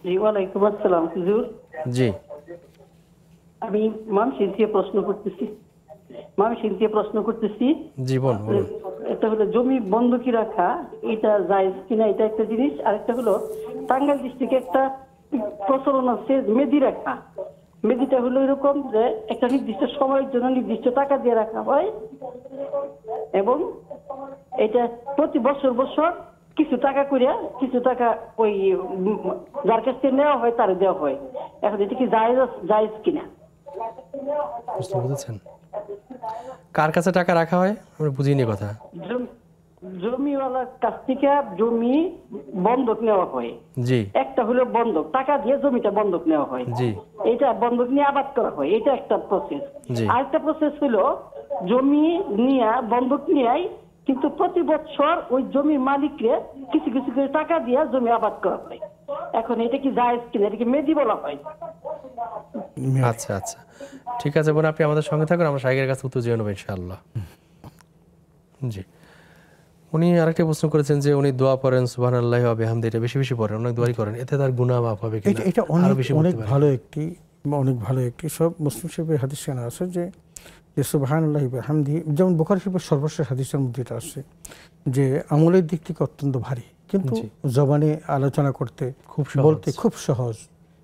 জি, ওয়ালাইকুম আসসালাম হুজুর। জি, আমি মামশির থেকে প্রশ্ন করতেছি। জীবন বলুন। একটা হলো জমি বন্ধকি রাখা, এটা জায়েজ কিনা, এটা একটা জিনিস। আরেকটা হলো টাঙ্গাইল ডিস্ট্রিক্টে একটা প্রচলন আছে মেদি রাখা। মেদিটা হলো এরকম যে একটা নির্দিষ্ট সময়ের জন্য নির্দিষ্ট টাকা দিয়ে রাখা হয় এবং এটা প্রতি বছর কিছু টাকা করিয়া, কিছু টাকা ওই যার কাছ থেকে নেওয়া হয় তার দেওয়া হয়। এখন এটা কি জায়েজ কিনা? বুঝতে বুঝেছেন? কার কাছে টাকা রাখা হয় আমরা বুঝিনি কথা। জমিওয়ালার কাছ থেকে জমি বন্ধক নেওয়া হয়। জি। একটা হলো বন্ধক, টাকা দিয়ে জমিটা বন্ধক নেওয়া হয়। জি। এটা বন্ধক নিয়ে আবাদ করা হয়, এটা একটা প্রসেস। আরেকটা প্রসেস হলো জমি নিয়ে বন্ধক নিয়ে কিন্তু প্রতি বছর ওই জমির মালিককে কিছু কিছু করে টাকা দিয়ে জমি আবাদ করা হয়। এখন এটা কি জায়েজ কিনা, এটাকে মেদি বলা হয়। আচ্ছা আচ্ছা, ঠিক আছে বোন, আপনি আমাদের সঙ্গে থাকুন, আমরা শাইখের কাছে উত্তর জেনে নেব ইনশাআল্লাহ। জি। উনি আরেকটা প্রশ্ন করেছেন যে উনি দোয়া পড়েন সুবহানাল্লাহি ওয়া বিহামদিহি, এটা বেশি বেশি পড়েন, অনেক দোয়াই করেন, এতে তার গুনাহ মাফ হবে কিনা? এটা অনেক ভালো একটি সব মুসলিম শরীফের হাদিস জানা আছে যে সুবহানাল্লাহি ওয়া বিহামদিহি, যেমন বুখারী শরীফের সর্বশেষ হাদিসের মধ্যে এটা আছে যে আমলের দিক থেকে অত্যন্ত ভারী, কিন্তু জবানে আলোচনা করতে বলতে খুব সহজ,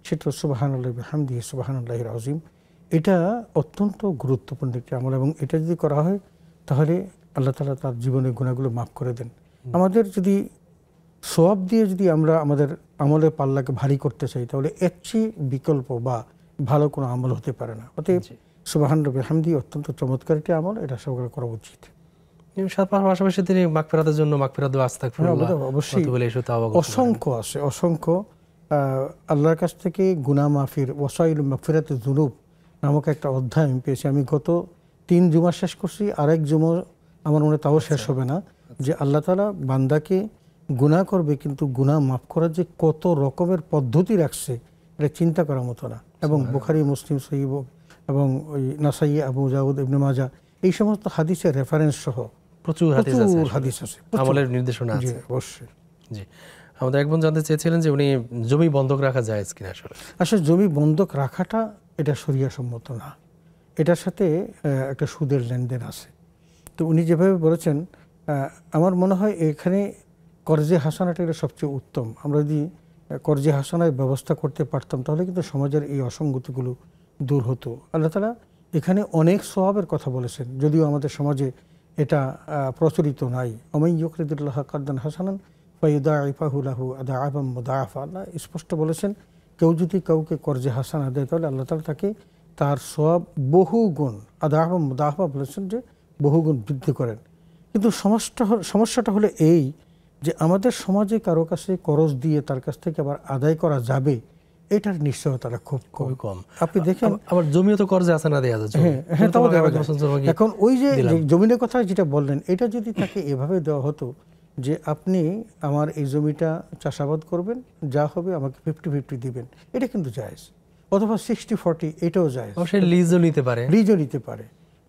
সেটা সুবহানাল্লাহি ওয়া বিহামদিহি সুবহানাল্লাহিল আযীম। এটা অত্যন্ত গুরুত্বপূর্ণ একটি আমল এবং এটা যদি করা হয় তাহলে আল্লাহ তাআলা তার জীবনের গুনাহগুলো মাফ করে দেন। আমাদের যদি সওয়াব দিয়ে যদি আমরা আমাদের আমলের পাল্লাকে ভারী করতে চাই তাহলে এর চেয়ে বিকল্প বা ভালো কোনো আমল হতে পারে না। অতএব সুবহানাল্লাহি ওয়া বিহামদিহি অত্যন্ত চমৎকার একটি আমল, এটা সকলে করা উচিত। পাশাপাশি তিনি মাগফিরাতের জন্য মাগফিরাত দোয়া আস্তাগফিরুল্লাহ অবশ্যই অসংখ্য আল্লাহর কাছ থেকে গুনাহ মাফির ওয়াসাইল মাগফিরাতুজ যুনুব নামক একটা অধ্যায় আমি পেয়েছি। আমি গত 3 জুমা শেষ করছি, আরেক জুমা আমার মনে তাও শেষ হবে না, যে আল্লাহ তাআলা বান্দাকে গুনাহ করবে কিন্তু গুনাহ মাফ করার যে কত রকমের পদ্ধতি রাখছে এটা চিন্তা করার মতো না। এবং বুখারী, মুসলিম, সহিহ এবং ওই নাসাই, আবু দাউদ, ইবনে মাজাহ এই সমস্ত হাদিসের রেফারেন্স সহ প্রচুর হাদিস আছে, আমলের নির্দেশনা আছে। অবশ্যই। জি। আমাদের এক বোন জানতে চেয়েছিলেন যে উনি জমি বন্ধক রাখা জায়েজ কিনা। আসলে জমি বন্ধক রাখাটা এটা শরিয়া সম্মত না, এটার সাথে একটা সুদের লেনদেন আছে। তো উনি যেভাবে বলেছেন আমার মনে হয় এখানে কর্জে হাসানাটা এটা সবচেয়ে উত্তম। আমরা যদি কর্জে হাসানার ব্যবস্থা করতে পারতাম তাহলে কিন্তু সমাজের এই অসঙ্গতিগুলো দূর হতো। আল্লাহ তাআলা এখানে অনেক সওয়াবের কথা বলেছেন, যদিও আমাদের সমাজে এটা প্রচলিত নাই। ওমান ইউকরিদুল্লাহ কারদান হাসানান ফায়ুদাইফাহু লাহু আদাআবাম মুদাআফা, আল্লাহ স্পষ্ট বলেছেন কেউ যদি কাউকে কর্জে হাসানা দেয় তাহলে আল্লাহ তাআলা তাকে তার সওয়াব বহুগুণ, আদাআবাম মুদাআফা বলেছেন যে বহুগুণ বৃদ্ধি করেন। কিন্তু সমস্যাটা হলো এই যে আমাদের সমাজে কারো কাছে করজ দিয়ে তার কাছ থেকে আবার আদায় করা যাবে এটার নিশ্চয়তাটা খুব কম। আপনি দেখেন আবার জমিও তো কর্জে হাসানা দেয়া যাচ্ছে। হ্যাঁ, তাও দেওয়া যায়। এখন ওই যে জমিনের কথা যেটা বললেন এটা যদি তাকে এভাবে দেওয়া হতো যে আপনি আমার এই জমিটা চাষাবাদ করবেন, যা হবে আমাকে 50-50 দিবেন, এটা কিন্তু জায়েজ। অথবা 60-40 এটাও জায়েজ, অবশ্যই লিজও নিতে পারে। লিজও নিতে পারে।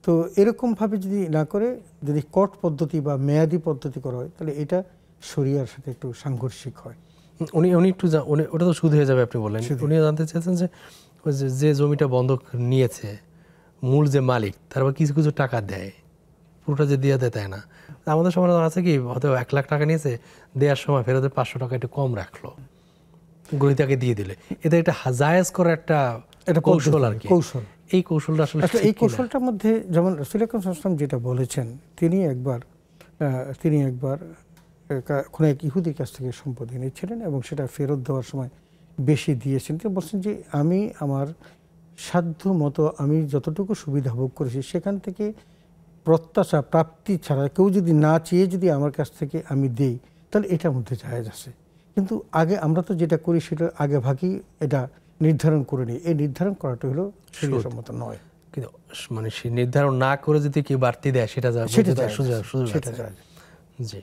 তো এরকমভাবে যদি না করে যদি কোর্ট পদ্ধতি বা মেয়াদি পদ্ধতি করা হয়, তাহলে এটা শরিয়ার সাথে একটু সাংঘর্ষিক হয়। উনি একটু ওটা তো সুদ হয়ে যাবে আপনি বললেন। উনি জানতে চাইছেন যে ওই যে জমিটা বন্ধক নিয়েছে, মূল যে মালিক তারপর কিছু কিছু টাকা দেয়, পুরোটা যে দিয়ে দেয় তাই না। আমাদের সমাজ আছে কি, হয়তো 1 লাখ টাকা নিয়েছে, দেওয়ার সময় ফেরতের 500 টাকা একটু কম রাখলো, গ্রহীতাকে দিয়ে দিলে। এটা একটা জায়েজ করার একটা কৌশল আর কি। কৌশল, এই কৌশলটা আসলে এই কৌশলটার মধ্যে যেমন রাসূল আকরাম সাল্লাল্লাহু আলাইহি ওয়াসাল্লাম যেটা বলেছেন, তিনি একবার কোনো এক ইহুদির কাছ থেকে সম্পদ এনেছিলেন এবং সেটা ফেরত দেওয়ার সময় বেশি দিয়েছেন। তিনি বলছেন যে আমি আমার সাধ্য মতো আমি যতটুকু সুবিধা ভোগ করেছি সেখান থেকে প্রত্যাশা প্রাপ্তি ছাড়া কেউ যদি না চেয়ে যদি আমার কাছ থেকে আমি দেই, তাহলে এটার মধ্যে জায়েজ আছে। কিন্তু আগে আমরা তো যেটা করি সেটা আগে ভাগই এটা নির্ধারণ করে নিই। এই নির্ধারণ করাটা হলো শরীয়সম্মত নয়। কিন্তু মানে সে নির্ধারণ না করে যদি কেউ বাড়তি দেয় সেটা সেটা জায়েজ। জি।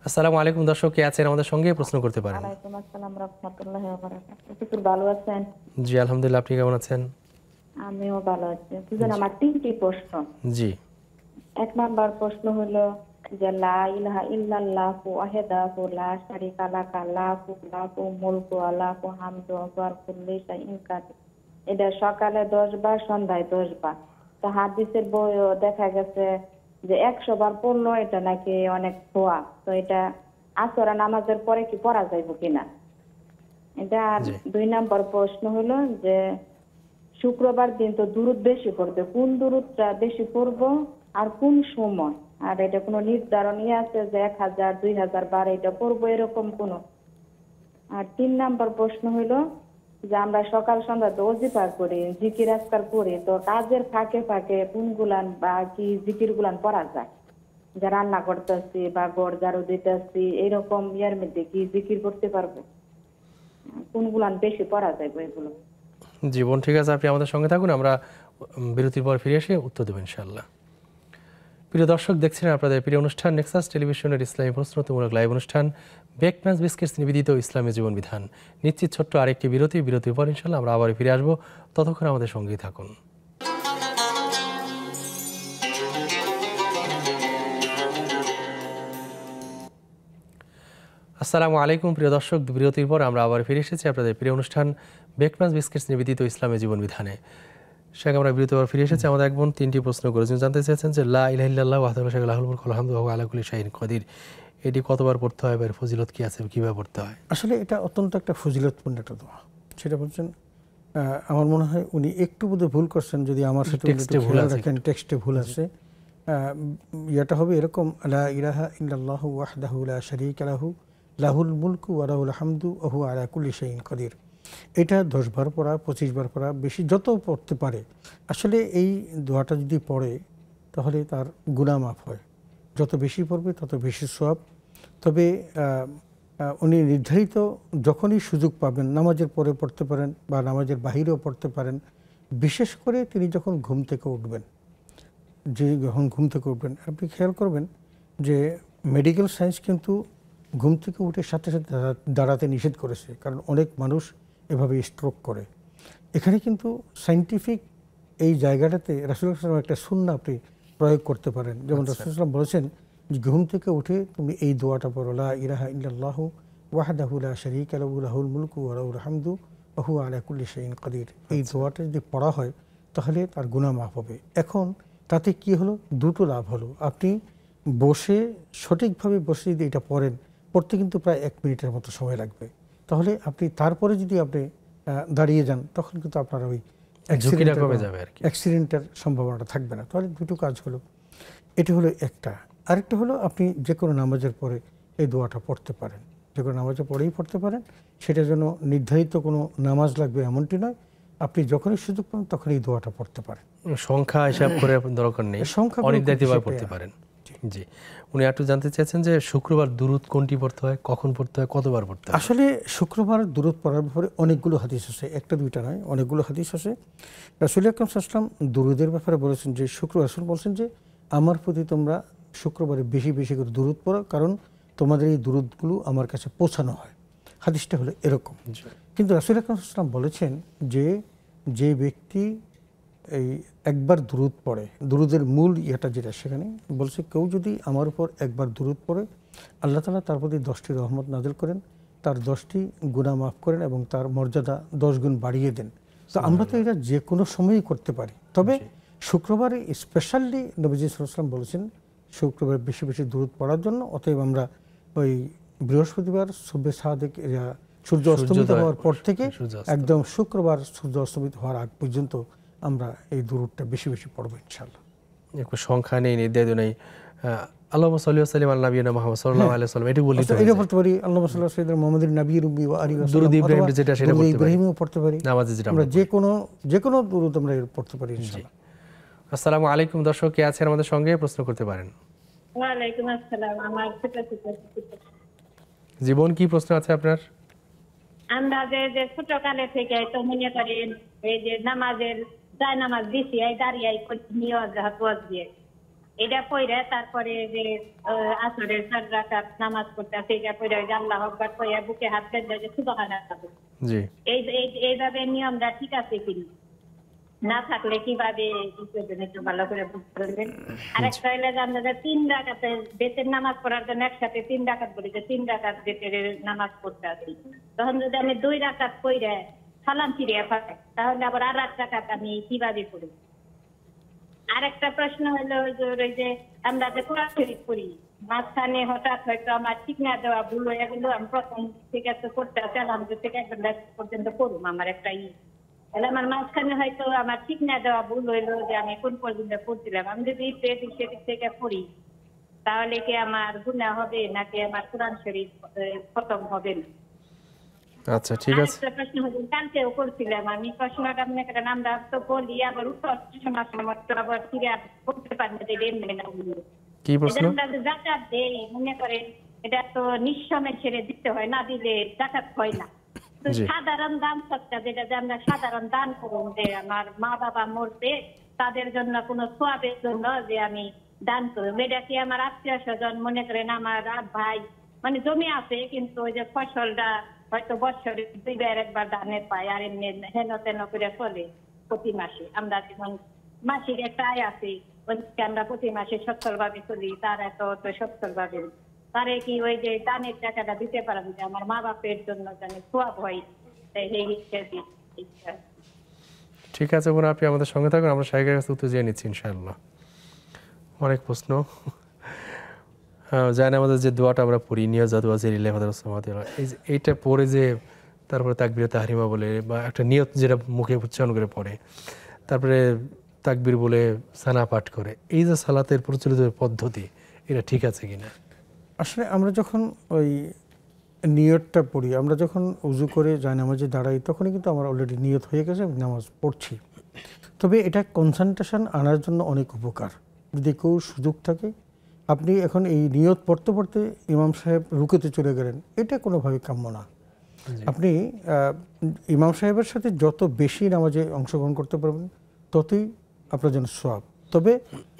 আসসালামু আলাইকুম দর্শক, কে আছেন আমাদের সঙ্গে প্রশ্ন করতে পারেন। ওয়ালাইকুম আসসালাম রাহমাতুল্লাহি ওয়া বারাকাতুহু। হুজুর ভালো আছেন? জি আলহামদুলিল্লাহ, আপনি কেমন আছেন? আমিও ভালো আছি। হুজুর আমার 3টি প্রশ্ন। জি। 1 নাম্বার প্রশ্ন হলো যে লা ইলাহা ইল্লাল্লাহু ওয়াহদাহু লা শারীকা লাহু লাহু মুলকু ওয়া লাহু হামদু ওয়া হুয়া কুল্লি শাইইন কাদির। এটা সকালে 10 বার, সন্ধ্যায় 10 বার। তো হাদিসের বইও দেখা গেছে যে 100 বার পড়লো এটা নাকি অনেক ছোঁয়া। তো এটা আসর নামাজের পরে কি পড়া যাইব কিনা? এটা। 2 নাম্বার প্রশ্ন হলো যে শুক্রবার দিন তো দুরূদ বেশি পড়বে, কোন দুরূদটা বেশি পড়বো আর কোন সময়? আর এটা কোনো নির্ধারণই আছে যে 1000 2000 বার এটা পড়বো এরকম কোনো? আর 3 নাম্বার প্রশ্ন হলো যে আমরা সকাল সন্ধ্যা তো ওজিফা করি, জিকির আজকার করি, তো কাজের ফাঁকে ফাঁকে কোনগুলান বা কি জিকির গুলান পড়া যায়? যে রান্না করতেছি বা ঘর ঝাড়ু দিতেছি এরকম ইয়ার মধ্যে কি জিকির করতে পারবো? কোনগুলান বেশি পড়া যাবে এগুলো? জীবন ঠিক আছে, আপনি আমাদের সঙ্গে থাকুন, আমরা বিরতির পর ফিরে এসে উত্তর দেবো ইনশাআল্লাহ। প্রিয় দর্শক, দেখছেন আপনাদের প্রিয় অনুষ্ঠান নেক্সাস টেলিভিশনের ইসলামী প্রশ্নোত্তরমূলক লাইভ অনুষ্ঠান বেকম্যান্স বিস্কিটস নিবেদিত ইসলামী জীবন বিধান। নিশ্চিত ছোট্ট আরেকটি বিরতির পর ইনশাআল্লাহ আমরা আবার ফিরে আসবো। ততক্ষণ আমাদের সঙ্গেই থাকুন। আসসালামু আলাইকুম প্রিয় দর্শক, বিরতির পর আমরা আবার ফিরে এসেছি আপনাদের প্রিয় অনুষ্ঠান বেকম্যান্স বিস্কিটস নিবেদিত ইসলামী জীবন বিধানে। সেখানে আমরা বিরতির পর ফিরে এসেছি। আমাদের এক বোন 3টি প্রশ্ন করেছেন, জানতে চেয়েছেন যে লা ইলাহা ইল্লাল্লাহু ওয়াহদাহু লা শারীকা লাহু লাহুল মুলকু ওয়া লাহুল হামদু ওয়া হুয়া আলা কুল্লি শাইইন কাদির, এটি কতবার পড়তে হয়, এর ফজিলত কি আছে, কিভাবে পড়তে হয়? আসলে এটা অত্যন্ত একটা ফজিলতপূর্ণ একটা দোয়া। সেটা বলছেন, আমার মনে হয় উনি একটু বোধহয় ভুল করছেন, যদি আমার সাথে রাখেন টেক্সটে ভুল আছে। এটা হবে এরকম, লা ইলাহা ইল্লাল্লাহু ওয়াহদাহু লা শারীকা লাহু লাহুল মুলকু ওয়া লাহুল হামদু ওয়া হুয়া আলা কুল্লি শাইইন কাদির। এটা 10 বার পড়া, 25 বার পড়া, বেশি যত পড়তে পারে। আসলে এই দোয়াটা যদি পড়ে তাহলে তার গুনাহ মাফ হয়, যত বেশি পড়বে তত বেশি সওয়াব। তবে উনি নির্ধারিত যখনই সুযোগ পাবেন নামাজের পরে পড়তে পারেন বা নামাজের বাহিরেও পড়তে পারেন। বিশেষ করে তিনি যখন ঘুম থেকে উঠবেন, আপনি খেয়াল করবেন যে মেডিকেল সায়েন্স কিন্তু ঘুম থেকে উঠে সাথে সাথে দাঁড়াতে নিষেধ করেছে, কারণ অনেক মানুষ এভাবে স্ট্রোক করে। এখানে কিন্তু সায়েন্টিফিক এই জায়গাটাতে রাসূলুল্লাহ সাল্লাল্লাহু আলাইহি ওয়াসাল্লাম একটা সুন্নাহ আপনি প্রয়োগ করতে পারেন। যেমন রাসূলুল্লাহ সাল্লাল্লাহু আলাইহি ওয়াসাল্লাম বলেছেন যে ঘুম থেকে উঠে তুমি এই দোয়াটা পড়ো, লা ইলাহা ইল্লাল্লাহু ওয়াহদাহু লা শারীকা লাহু লাহুল মুলকু ওয়া লাহুল হামদু ওয়া হুয়া আলা কুল্লি শাইইন কাদির। এই দোয়াটা যদি পড়া হয় তাহলে তার গুনাহ মাফ হবে। এখন তাতে কি হলো, দুটো লাভ হলো। আপনি বসে সঠিকভাবে বসে যদি এটা পড়তে কিন্তু প্রায় 1 মিনিটের মতো সময় লাগবে। তাহলে আপনি তারপরে যদি আপনি দাঁড়িয়ে যান তখন কিন্তু আপনার ওই ঝুঁকিটা কমে যাবে আর কি, অ্যাক্সিডেন্টের সম্ভাবনাটা থাকবে না। তাহলে দুটো কাজ হলো। এটি হলো একটা। আরেকটা হলো আপনি যে কোনো নামাজের পরে এই দোয়াটা পড়তে পারেন, যে কোনো নামাজের পরেই পড়তে পারেন। সেটা যেন নির্ধারিত কোনো নামাজ লাগবে এমনটি নয়, আপনি যখনই সুযোগ পান তখন এই দোয়াটা পড়তে পারেন। সংখ্যা হিসাব করে দরকার নেই, অনির্ধারিতভাবে পড়তে পারেন। জি, উনি একটু জানতে চাইছেন যে শুক্রবার দুরূদ কোনটি পড়তে হয়, কখন পড়তে হয়, কতবার পড়তে হয়? আসলে শুক্রবার দুরূদ পড়ার ব্যাপারে অনেকগুলো হাদিস আছে, একটা দুইটা নয়, অনেকগুলো হাদিস আছে। রাসূল আকরাম সাল্লাল্লাহু আলাইহি ওয়াসাল্লাম দুরূদের ব্যাপারে বলেছেন যে রাসূল বলছেন যে আমার প্রতি তোমরা শুক্রবারে বেশি বেশি করে দুরূদ পড়ো, কারণ তোমাদের এই দুরূদগুলো আমার কাছে পৌঁছানো হয়। হাদিসটা হলো এরকম। কিন্তু রাসূল আকরাম সাল্লাল্লাহু আলাইহি ওয়াসাল্লাম বলেছেন যে ব্যক্তি এই একবার দুরূদ পড়ে, দুরূদের মূল ইয়েটা যেটা সেখানে বলছে, কেউ যদি আমার উপর একবার দুরূদ পড়ে আল্লাহ তাআলা তার প্রতি 10টি রহমত নাযিল করেন, তার 10টি গুনাহ মাফ করেন এবং তার মর্যাদা 10 গুণ বাড়িয়ে দেন। তো আমরা তো এটা যে কোনো সময়ই করতে পারি, তবে শুক্রবারে স্পেশালি নবীজি সাল্লাল্লাহু আলাইহি ওয়াসাল্লাম বলেছেন শুক্রবার বেশি বেশি দুরূদ পড়ার জন্য। অতএব আমরা ওই বৃহস্পতিবার সুবহে সাদিক সূর্য অস্তমিত হওয়ার পর থেকে একদম শুক্রবার সূর্য অস্তমিত হওয়ার আগ পর্যন্ত আমরা এই দুরূদটা বেশি বেশি পড়বো ইনশাআল্লাহ। একটু সংখ্যা নেই, নির্দেশ নেই। আল্লাহুম্মা সাল্লি ওয়া সাল্লিম আলা নবিয়িনা মুহাম্মদ সাল্লাল্লাহু আলাইহি ওয়াসাল্লাম এটা বলতে পারি। এটা পড়তে পারি আল্লাহুম্মা সাল্লি আলা সাইয়্যিদিনা মুহাম্মাদিন নাবিয়্যির উম্মি ওয়া আলিহি ওয়া সাল্লাম। দুরূদ ইব্রাহিম যেটা সেটা পড়তে পারি। ইব্রাহিমও পড়তে পারি। নামাজে যেটা আমরা যে কোনো দুরূদ আমরা পড়তে পারি ইনশাআল্লাহ। আসসালামু আলাইকুম দর্শক, কে আছেন আমাদের সঙ্গে প্রশ্ন করতে পারেন। ওয়ালাইকুম আসসালাম। আমার ছোট জীবন কি প্রশ্ন আছে আপনার? আমরা যে ছোটকালে থেকে তো মনে করেন এই যে নামাজের যায় নামাজ দিছি এই দাঁড়িয়ে নিয়জ হাত দিয়ে এটা পড়ে তারপরে যে আসরের 4 রাকাত নামাজ পড়তে আছে এটা পড়ে আল্লাহু আকবার কইয়া বুকে হাত বেঁধে যে সুবহানাল্লাহ। জি, এইভাবে নিয়মটা ঠিক আছে কি না থাকলে কিভাবে একটু ভালো করে বুঝতে পারবেন। আরেকটা হইলে যে আমরা 3 রাকাতে বেতের নামাজ পড়ার জন্য একসাথে 3 রাকাত বলি যে 3 রাকাত বেতের নামাজ পড়তে আছি, তখন যদি আমি 2 রাকাত পড়ে সালাম ফিরিয়ে পাই তাহলে আবার আর 8 রাকাত আমি কিভাবে পড়ি। আরেকটা প্রশ্ন হলো ওই যে আমরা যে কোরআন শরীফ পড়ি মাঝখানে হঠাৎ হয়তো আমার ঠিক না দেওয়া ভুল হয়ে গেল, আমি প্রথম ঠিক আছে করতে আছে আলহামদুলিল্লাহ থেকে একদম পর্যন্ত করুম আমার একটা তাহলে আমার মাঝখানে হয়তো আমার ঠিক না দেওয়া ভুল হইলো যে আমি কোন পর্যন্ত পড়ছিলাম, আমি যদি সেদিক থেকে পড়ি তাহলে কি আমার গুনাহ হবে নাকি আমার কোরআন শরীফ খতম হবে না? আচ্ছা ঠিক আছে। প্রশ্ন হচ্ছে কালকেও করছিলাম আমি প্রশ্নটা মনে করেন আমরা তো বলি আবার উত্তর আবার ফিরে করতে পারি না, কি প্রশ্ন? জাকাত দেই মনে করেন এটা তো নিঃসমে ছেড়ে দিতে হয়, না দিলে জাকাত হয় না। তো সাধারণ দান সৎকা যেটা যে আমরা সাধারণ দান করুন যে আমার মা বাবা মরবে তাদের জন্য কোনো সোয়াবের জন্য যে আমি দান করুন, এটা কি আমার আত্মীয় স্বজন মনে করেন আমার ভাই মানে জমি আছে কিন্তু ওই যে ফসলটা হয়তো বছরে 2 বার 1 বার ধানের পাই আর এমনি হেন তেন করে চলে প্রতি মাসে, আমরা যেমন মাসিক একটা আয় আছে আমরা প্রতি মাসে সচ্ছল ভাবে চলি, তার এত সচ্ছল ভাবে তারে কি ওই যে দানের টাকাটা দিতে পারেন যে আমার মা বাপের জন্য জানি সোয়াব হয়। ঠিক আছে বোন, আপনি আমাদের সঙ্গে থাকুন, আমরা শাইখের কাছে উত্তর জেনে নিচ্ছি ইনশাআল্লাহ। অনেক প্রশ্ন। জানি আমাদের যে দোয়াটা আমরা পড়ি নিয়াজাত ওয়াজিরিল্লাহ এইটা পড়ে যে তারপরে তাকবীর তাহরিমা বলে বা একটা নিয়ত যেটা মুখে উচ্চারণ করে পড়ে তারপরে তাকবীর বলে সানা পাঠ করে, এই যে সালাতের প্রচলিত পদ্ধতি এটা ঠিক আছে কিনা? আসলে আমরা যখন ওই নিয়তটা পড়ি, আমরা যখন উজু করে জায়নামাজে দাঁড়াই তখনই কিন্তু আমার অলরেডি নিয়ত হয়ে গেছে নামাজ পড়ছি। তবে এটা কনসেন্ট্রেশন আনার জন্য অনেক উপকার। যদি কেউ সুযোগ থাকে আপনি এখন এই নিয়ত পড়তে পড়তে ইমাম সাহেব রুকুতে চলে গেলেন, এটা কোনোভাবে কাম্য না। আপনি ইমাম সাহেবের সাথে যত বেশি নামাজে অংশগ্রহণ করতে পারবেন ততই আপনার জন্য সওয়াব। তবে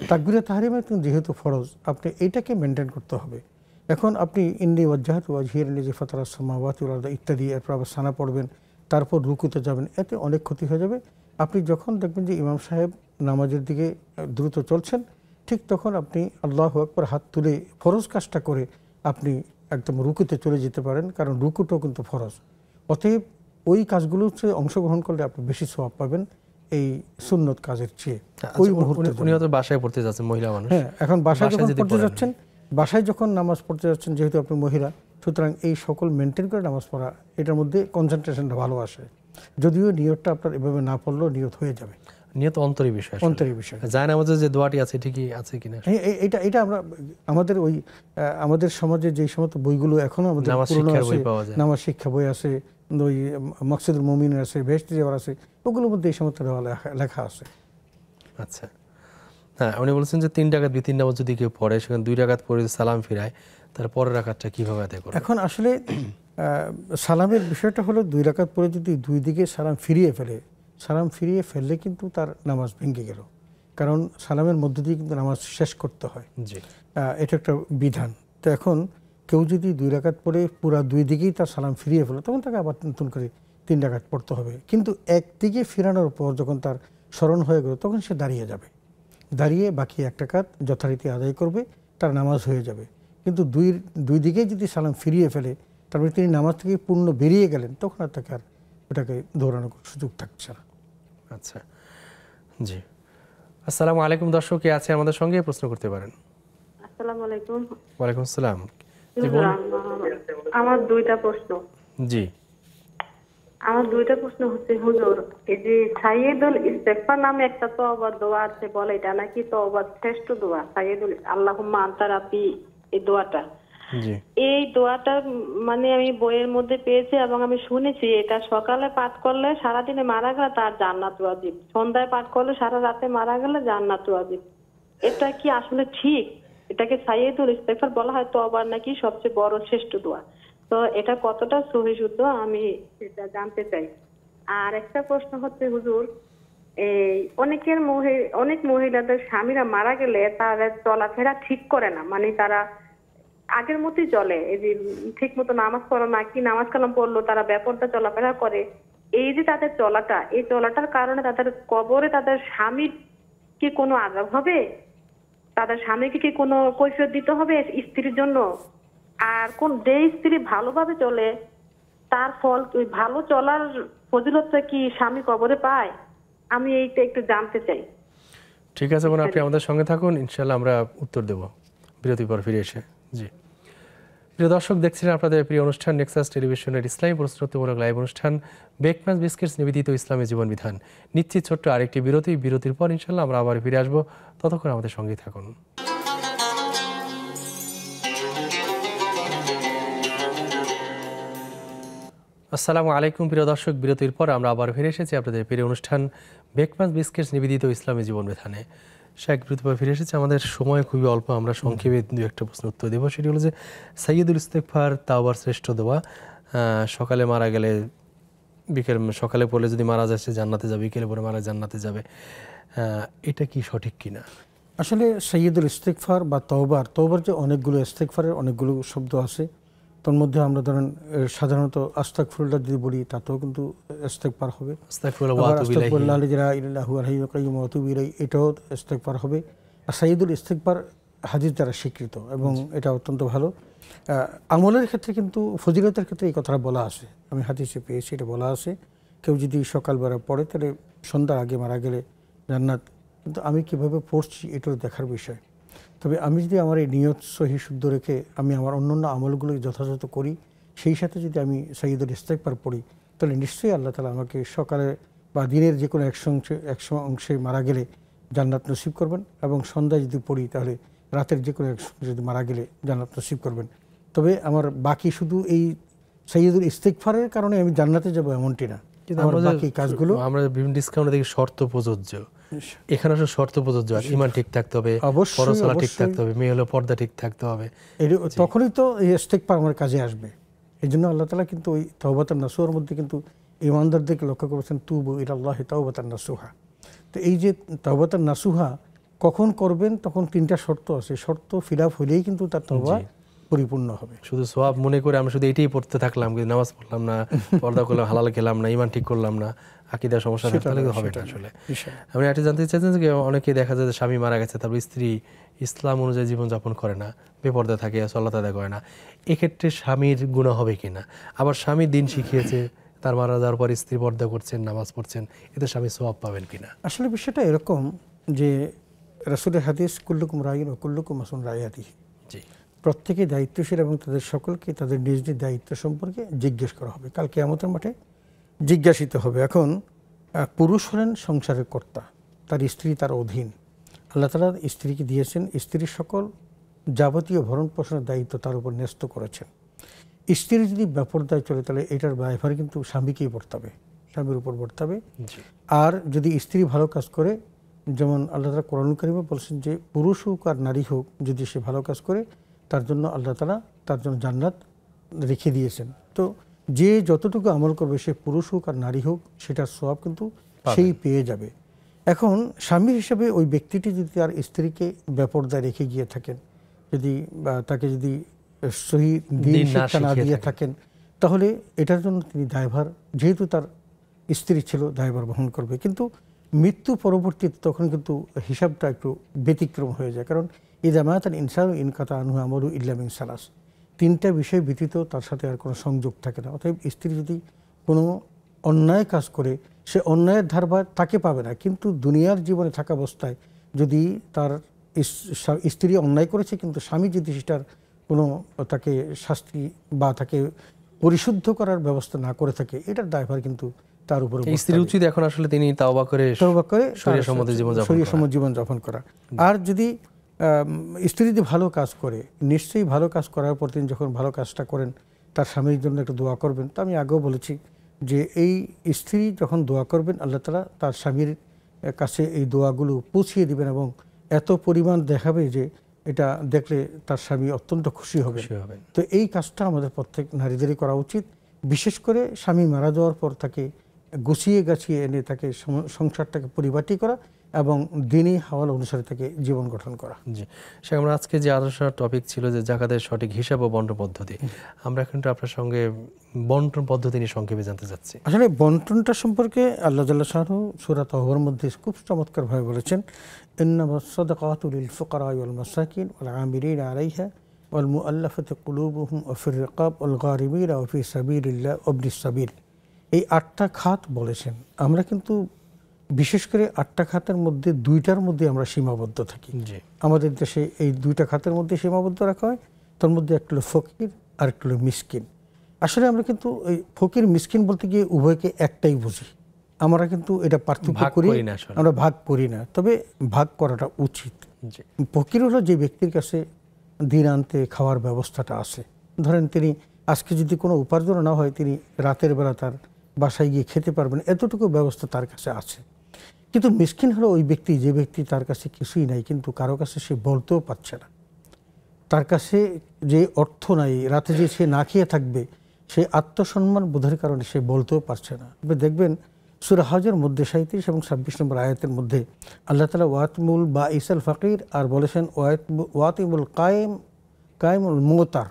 তাকবীরে তাহরিমা যেহেতু ফরজ আপনি এইটাকে মেনটেন করতে হবে। এখন আপনি ইন্নী ওয়াজ্জাহতু ওয়াজহিয়া লিল্লাযী ফাতারাস সামাওয়াতি ওয়াল আরদ ইত্যাদি এরপর আবার সানা পড়বেন, তারপর রুকুতে যাবেন, এতে অনেক ক্ষতি হয়ে যাবে। আপনি যখন দেখবেন যে ইমাম সাহেব নামাজের দিকে দ্রুত চলছেন ঠিক তখন আপনি আল্লাহু আকবার হাত তুলে ফরজ কাজটা করে আপনি একদম রুকুতে চলে যেতে পারেন, কারণ রুকুটাও কিন্তু ফরজ। অতএব ওই কাজগুলোতে অংশগ্রহণ করলে আপনি বেশি সওয়াব পাবেন এই সুন্নত কাজের চেয়ে। ওই মুহূর্তে উনি হয়তো বাসায় পড়তে যাচ্ছেন মহিলা মানুষ, হ্যাঁ এখন বাসায় যখন পড়তে যাচ্ছেন, বাসায় যখন নামাজ পড়তে যাচ্ছেন যেহেতু আপনি মহিলা, সুতরাং এই সকল মেনটেন করে নামাজ পড়া এটার মধ্যে কনসেন্ট্রেশনটা ভালো আসে। যদিও নিয়তটা আপনার এভাবে না পড়লেও নিয়ত হয়ে যাবে। নিয়ত অন্তরের বিষয়, অন্তরের বিষয়। জায়নামাজের যে দোয়াটি আছে ঠিকই আছে কিনা এটা আমরা আমাদের ওই আমাদের সমাজে যে সমস্ত বইগুলো এখনো আমাদের পুরনো আছে, নামাজ শিক্ষা বই আছে, ওই মকসুদুল মুমিনের আছে, বেহেশতি যাওয়ার আছে, ওগুলোর মধ্যে এই সমস্ত লেখা আছে। আচ্ছা হ্যাঁ, উনি বলছেন যে 3 রাকাত বিতির নামাজ যদি কেউ পড়ে সেখানে 2 রাকাত পড়ে সালাম ফিরায় তার পরের রাকাতটা কিভাবে আদায় করবে? এখন আসলে সালামের বিষয়টা হলো 2 রাকাত পরে যদি 2 দিকে সালাম ফিরিয়ে ফেললে কিন্তু তার নামাজ ভেঙে গেল, কারণ সালামের মধ্য দিয়ে কিন্তু নামাজ শেষ করতে হয়। জি, এটা একটা বিধান। তো এখন কেউ যদি 2 রাকাত পড়ে পুরা 2 দিকেই তার সালাম ফিরিয়ে ফেলে তখন তাকে আবার নতুন করে 3 রাকাত পড়তে হবে। কিন্তু একদিকে ফেরানোর পর যখন তার স্মরণ হয়ে গেল তখন সে দাঁড়িয়ে যাবে, দাঁড়িয়ে বাকি 1 রাকাত যথারীতি আদায় করবে, তার নামাজ হয়ে যাবে। কিন্তু দুই দিকেই যদি সালাম ফিরিয়ে ফেলে তারপরে তিনি নামাজ থেকে পূর্ণ বেরিয়ে গেলেন তখন আর তাকে আর ওটাকে দৌড়ানোর সুযোগ থাকছে না। আচ্ছা, জি। আসসালামু আলাইকুম দর্শক, কে আছে আমাদের সঙ্গে প্রশ্ন করতে পারেন। আসসালামু আলাইকুম। ওয়ালাইকুম আসসালাম। আমার 2টা প্রশ্ন। জি। আমার 2টা প্রশ্ন হচ্ছে হুজুর, এই যে সাইয়্যিদুল ইস্তেগফার নামে একটা তওবার দোয়া আছে, বলে এটা নাকি তওবার শ্রেষ্ঠ দোয়া, সাইয়্যিদুল আল্লাহুম্মা আনতা রাব্বি, এই দোয়াটা। জি। এই দোয়াটা মানে আমি বইয়ের মধ্যে পেয়েছি এবং আমি শুনেছি এটা সকালে পাঠ করলে সারাদিনে মারা গেলে তার জান্নাত ওয়াজিব, সন্ধ্যায় পাঠ করলে সারা রাতে মারা গেলে জান্নাত ওয়াজিব। এটা কি আসলে ঠিক? এটাকে সাইয়্যিদুল ইস্তেগফার বলা হয়, তওবার নাকি সবচেয়ে বড় শ্রেষ্ঠ দোয়া। তো এটা কতটা সহি শুদ্ধ আমি এটা জানতে চাই। আর একটা প্রশ্ন হচ্ছে হুজুর, এই অনেক মহিলাদের স্বামীরা মারা গেলে তারা চলাফেরা ঠিক করে না, মানে তারা আগের মতোই চলে, এই যে ঠিক মতো নামাজ পড়ো না, কি নামাজ কালাম পড়লো, তারা বেপরদা চলাফেরা করে। এই যে তাদের চলাটা, এই চলাটার কারণে তাদের কবরে তাদের স্বামীর কি কোনো আযাব হবে? তাদের স্বামীকে কি কোনো কৈফিয়ত দিতে হবে স্ত্রীর জন্য? আর যে স্ত্রী ভালোভাবে চলে তার ফল, ভালো চলার ফজিলতটা কি স্বামী কবরে পায়? আমি এইটা একটু জানতে চাই। ঠিক আছে বোন, আপনি আমাদের সঙ্গে থাকুন, ইনশাআল্লাহ আমরা উত্তর দেব বিরতির পর ফিরে এসে। জি। প্রিয় দর্শক, দেখছিলেন আপনাদের প্রিয় অনুষ্ঠান নেক্সাস টেলিভিশনের ইসলামী প্রশ্নোত্তরমূলক লাইভ অনুষ্ঠান বেকম্যান বিস্কিটস নিবেদিত ইসলামী জীবন বিধান। নিচ্ছি ছোট্ট আরেকটি বিরতির পর ইনশাআল্লাহ আমরা আবার ফিরে আসবো, ততক্ষণ আমাদের সঙ্গেই থাকুন। আসসালামু আলাইকুম প্রিয় দর্শক, বিরতির পর আমরা আবার ফিরে এসেছি আপনাদের প্রিয় অনুষ্ঠান বেকম্যান বিস্কিটস নিবেদিত ইসলামী জীবন বিধানে। শেখ বিরতির পর ফিরে এসেছে, আমাদের সময় খুবই অল্প, আমরা সংক্ষেপে 2-1টা প্রশ্ন উত্তর দেবো। সেটি হলো যে সাইয়্যিদুল ইস্তেগফার তাওবার শ্রেষ্ঠ দোয়া, সকালে মারা গেলে সকালে পড়লে যদি মারা যায় সে জান্নাতে যাবে, বিকেলে পড়ে মারা জান্নাতে যাবে, এটা কি সঠিক কিনা? আসলে সাইয়্যিদুল ইস্তেগফার বা তওবার যে অনেকগুলো ইস্তেগফারের অনেকগুলো শব্দ আছে, তার মধ্যে আমরা ধরেন সাধারণত আস্তাগফিরুল্লাহ যদি বলি তাতেও কিন্তু ইস্তেগফার হবে, আস্তাগফিরুল্লাহ এটাও ইস্তেগফার হবে। আর সাইয়্যিদুল ইস্তেগফার হাদিস দ্বারা স্বীকৃত এবং এটা অত্যন্ত ভালো। আমলের ক্ষেত্রে কিন্তু ফজিলতের ক্ষেত্রে এই কথাটা বলা আছে, আমি হাদিসে পেয়েছি, এটা বলা আছে কেউ যদি সকালবেলা পড়ে তাহলে সন্ধ্যার আগে মারা গেলে জান্নাত। কিন্তু আমি কিভাবে পড়ছি এটাও দেখার বিষয়। তবে আমি যদি আমার এই নিয়ত সহি শুদ্ধ রেখে আমি আমার অন্যান্য আমলগুলো যথাযথ করি, সেই সাথে যদি আমি সাইয়্যিদুল ইস্তেগফার পড়ি, তাহলে নিশ্চয়ই আল্লাহ তাআলা আমাকে সকালে বা দিনের যে কোনো এক অংশে মারা গেলে জান্নাত নসিব করবেন, এবং সন্ধ্যায় যদি পড়ি তাহলে রাতের যে কোনো এক যদি মারা গেলে জান্নাত নসিব করবেন। তবে আমার বাকি শুধু এই সাইয়্যিদুল ইস্তেগফারের কারণে আমি জান্নাতে যাব এমনটি না, আমার বাকি কাজগুলো আমরা বিভিন্ন ডিসকাউন্ট দেখি শর্ত প্রযোজ্য, এখানে আসলে শর্ত প্রযোজ্য। ইমান ঠিক থাকতে হবে, পরসালা ঠিক থাকতে হবে, মেয়ে হলো পর্দা ঠিক থাকতে হবে, তখনই তো এই ইস্তেগফার আমার কাজে আসবে। এই জন্য আল্লাহ তাআলা কিন্তু ওই তাওবাতুন নাসুহার মধ্যে কিন্তু ঈমানদারদেরকে লক্ষ্য করেছেন, তুবু ইলাল্লাহি তাওবাতান নাসুহা। তো এই যে তাওবাতুন নাসুহা কখন করবেন, তখন 3টা শর্ত আছে, শর্ত ফিল আপ হলেই কিন্তু তার তওবা পরিপূর্ণ হবে। শুধু সওয়াব মনে করে আমরা শুধু এটাই পড়তে থাকলাম, কিন্তু নামাজ পড়লাম না, পর্দা করলাম, হালাল খেলাম না, ঈমান ঠিক করলাম না, আকীদা সমস্যা তাহলে হবে না। আসলে আমি এটা জানতে চাইছেন যে অনেকে দেখা যায় যে স্বামী মারা গেছে, তারপর স্ত্রী ইসলাম অনুযায়ী জীবনযাপন করে না, বেপর্দা থাকে, সালাত আদায় করে না, এক্ষেত্রে স্বামীর গুনাহ হবে কিনা? আবার স্বামী দিন শিখিয়েছে, তার মারা যাওয়ার পর স্ত্রী পর্দা করছেন, নামাজ পড়ছেন, এতে স্বামী সওয়াব পাবেন কিনা? আসলে বিষয়টা এরকম যে রাসূলের হাদিস, কুল্লুকুম রাইন ওয়া কুল্লুকুম মাসউলুন আন রাইয়াতিহি, প্রত্যেকেই দায়িত্বশীল এবং তাদের সকলকে তাদের নিজ নিজ দায়িত্ব সম্পর্কে জিজ্ঞেস করা হবে, কাল কিয়ামতের মাঠে জিজ্ঞাসিত হবে। এখন পুরুষ হলেন সংসারের কর্তা, তার স্ত্রী তার অধীন। আল্লাহ তাআলা স্ত্রীকে দিয়েছেন, স্ত্রীর সকল যাবতীয় ভরণ পোষণের দায়িত্ব তার উপর ন্যস্ত করেছেন। স্ত্রী যদি বেপরদায় চলে তাহলে এটার দায়ভার কিন্তু স্বামীকেই বর্তাবে, স্বামীর উপর বর্তাবে। আর যদি স্ত্রী ভালো কাজ করে, যেমন আল্লাহ তাআলা কোরআনুল কারীমে বলছেন যে পুরুষ হোক আর নারী হোক, যদি সে ভালো কাজ করে তার জন্য আল্লাহ তাআলা তার জন্য জান্নাত রেখে দিয়েছেন। তো যে যতটুকু আমল করবে, সে পুরুষ হোক আর নারী হোক, সেটার সওয়াব কিন্তু সেই পেয়ে যাবে। এখন স্বামী হিসেবে ওই ব্যক্তিটি যদি তার স্ত্রীকে বেপরদায় রেখে গিয়ে থাকেন, যদি বা তাকে যদি সহি দিন দিন না শিক্ষা না শিখিয়ে দিয়ে থাকেন, তাহলে এটার জন্য তিনি দায়ভার, যেহেতু তার স্ত্রী ছিল, দায়ভার বহন করবে। কিন্তু মৃত্যু পরবর্তীতে তখন কিন্তু হিসাবটা একটু ব্যতিক্রম হয়ে যায়। কারণ ইদা মাতাল ইনসানু ইনকাতা আনহু আমালু ইল্লা মিন সালাস, তিনটা বিষয় ব্যতীত তার সাথে আর কোনো সংযোগ থাকে না। অতএব স্ত্রী যদি কোনো অন্যায় কাজ করে, সে অন্যায়ের ধারভার তাকে পাবে না, কিন্তু দুনিয়ার জীবনে থাকা অবস্থায় যদি তার স্ত্রী অন্যায় করেছে কিন্তু স্বামী যদি সেটার কোনো তাকে শাস্তি বা তাকে পরিশুদ্ধ করার ব্যবস্থা না করে থাকে, এটার দায়ভার কিন্তু তার উপরে স্ত্রী উচিত এখন আসলে তিনি তাওবা করে শরীয়সম্মত জীবন যাপন করা। আর যদি স্ত্রী যদি ভালো কাজ করে, নিশ্চয়ই ভালো কাজ করার পর তিনি যখন ভালো কাজটা করেন তার স্বামীর জন্য একটু দোয়া করবেন। তো আমি আগেও বলেছি যে এই স্ত্রী যখন দোয়া করবেন, আল্লাহ তাআলা তার স্বামীর কাছে এই দোয়াগুলো পৌঁছিয়ে দিবেন এবং এত পরিমাণ দেখাবে যে এটা দেখলে তার স্বামী অত্যন্ত খুশি হবে। তো এই কাজটা আমাদের প্রত্যেক নারীদেরই করা উচিত, বিশেষ করে স্বামী মারা যাওয়ার পর তাকে গুছিয়ে গাছিয়ে এনে তাকে সংসারটাকে পরিপাটি করা এবং দিনী হাওয়াল অনুসারে তাকে জীবন গঠন করা। জি, সে আমরা আজকে যে আলোচনার টপিক ছিল যে জাকাতের সঠিক হিসাব ও বন্টন পদ্ধতি, আমরা কিন্তু আপনার সঙ্গে বন্টন পদ্ধতি নিয়ে সংক্ষেপে জানতে চাচ্ছি। আসলে বন্টনটা সম্পর্কে আল্লাহ জাল্লা শাহু সূরা তাওবার মধ্যে খুব চমৎকারভাবে বলেছেন, ইন্নামাস সাদাকাতু লিল ফুকারা ওয়াল মাসাকিন ওয়াল আমিলিনা আলাইহা ওয়াল মুআল্লাফাতি কুলুবুহুম ওয়া ফির রিকাব ওয়াল গারিমিনা ওয়া ফি সাবিলিল্লাহ ওয়া ইবনিস সাবিল। এই 8টা খাত বলেছেন। আমরা কিন্তু বিশেষ করে 8টা খাতের মধ্যে 2টার মধ্যে আমরা সীমাবদ্ধ থাকি। আমাদের দেশে এই 2টা খাতের মধ্যে সীমাবদ্ধ রাখা হয়। তার মধ্যে একটা হলো ফকির আর একটা হলো মিসকিন। আসলে আমরা কিন্তু এই ফকির মিসকিন বলতে গিয়ে উভয়কে একটাই বুঝি, আমরা কিন্তু এটা পার্থক্য করি, আমরা ভাগ করি না, তবে ভাগ করাটা উচিত। ফকির হলো যে ব্যক্তির কাছে দিন আনতে খাওয়ার ব্যবস্থাটা আছে। ধরেন তিনি আজকে যদি কোনো উপার্জন না হয়, তিনি রাতের বেলা তার বাসায় গিয়ে খেতে পারবেন, এতটুকু ব্যবস্থা তার কাছে আছে। কিন্তু মিসকিন হলো ওই ব্যক্তি যে ব্যক্তি তার কাছে কিছুই নাই, কিন্তু কারো কাছে সে বলতেও পারছে না, তার কাছে যে অর্থ নাই, রাতে যে সে না খেয়ে থাকবে, সে আত্মসম্মান বোধের কারণে সে বলতেও পারছে না। আপনি দেখবেন সূরা হজের মধ্যে 37 এবং 26 নম্বর আয়াতের মধ্যে আল্লাহ তাআলা ওয়াতিমুল বা ইসাল ফকির আর বলেছেন ওয়াতিমুল কায়েমুল মুতার,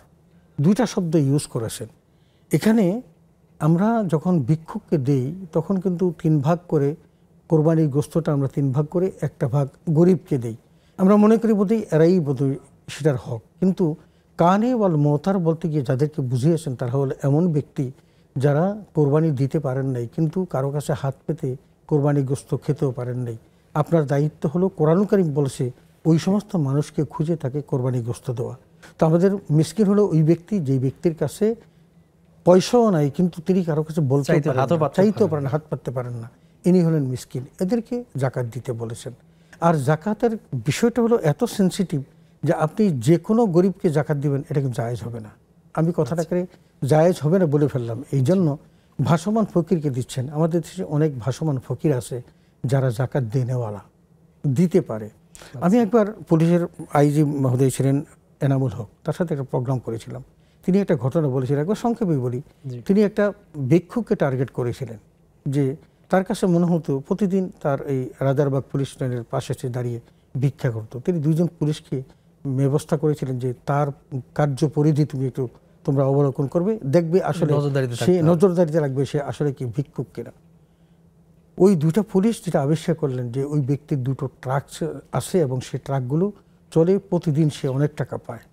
2টা শব্দ ইউজ করেছেন। এখানে আমরা যখন ভিক্ষুককে দেই তখন কিন্তু 3 ভাগ করে কোরবানির গোশতটা আমরা 3 ভাগ করে একটা ভাগ গরিবকে দেই। আমরা মনে করি বোধহয় এরাই বোধহয় সেটার হক, কিন্তু কানে ওয়াল মোতার বলতে গিয়ে যাদেরকে বুঝিয়েছেন তারা হলো এমন ব্যক্তি যারা কোরবানি দিতে পারেন নাই, কিন্তু কারো কাছে হাত পেতে কোরবানি গোশত খেতেও পারেন নাই। আপনার দায়িত্ব হলো, কোরআনুল কারীম বলেছে, ওই সমস্ত মানুষকে খুঁজে তাকে কোরবানি গোশত দেওয়া। তো আমাদের মিসকিন হলো ওই ব্যক্তি যেই ব্যক্তির কাছে পয়সাও নাই, কিন্তু তিনি কারো কাছে বলতে চাইতেও পারেন, হাত পাততে পারেন না, ইনি হলেন মিসকিন। এদেরকে জাকাত দিতে বলেছেন। আর জাকাতের বিষয়টা হলো এত সেন্সিটিভ যে আপনি যে কোনো গরিবকে জাকাত দিবেন এটা কিন্তু জায়েজ হবে না। আমি কথাটাকে জায়েজ হবে না বলে ফেললাম, এই জন্য ভাসমান ফকিরকে দিচ্ছেন। আমাদের দেশে অনেক ভাসমান ফকির আছে যারা জাকাত দেনেওয়ালা, দিতে পারে। আমি একবার পুলিশের আইজি মহোদয় ছিলেন এনামুল হক, তার সাথে একটা প্রোগ্রাম করেছিলাম। তিনি একটা ঘটনা বলেছিলেন, একবার সংক্ষেপে বলি। তিনি একটা ভিক্ষুককে টার্গেট করেছিলেন যে তার কাছে মনে হতো প্রতিদিন তার এই রাজারবাগ পুলিশ লাইনের পাশে সে দাঁড়িয়ে ভিক্ষা করতো। তিনি 2জন পুলিশকে ব্যবস্থা করেছিলেন যে তার কার্য পরিধি তুমি একটু তোমরা অবলোকন করবে, দেখবে আসলে সে নজরদারিতে রাখবে সে আসলে কি ভিক্ষুক কিনা। ওই 2টা পুলিশ যেটা আবিষ্কার করলেন যে ওই ব্যক্তির 2টো ট্রাক আছে এবং সেই ট্রাকগুলো চলে, প্রতিদিন সে অনেক টাকা পায়।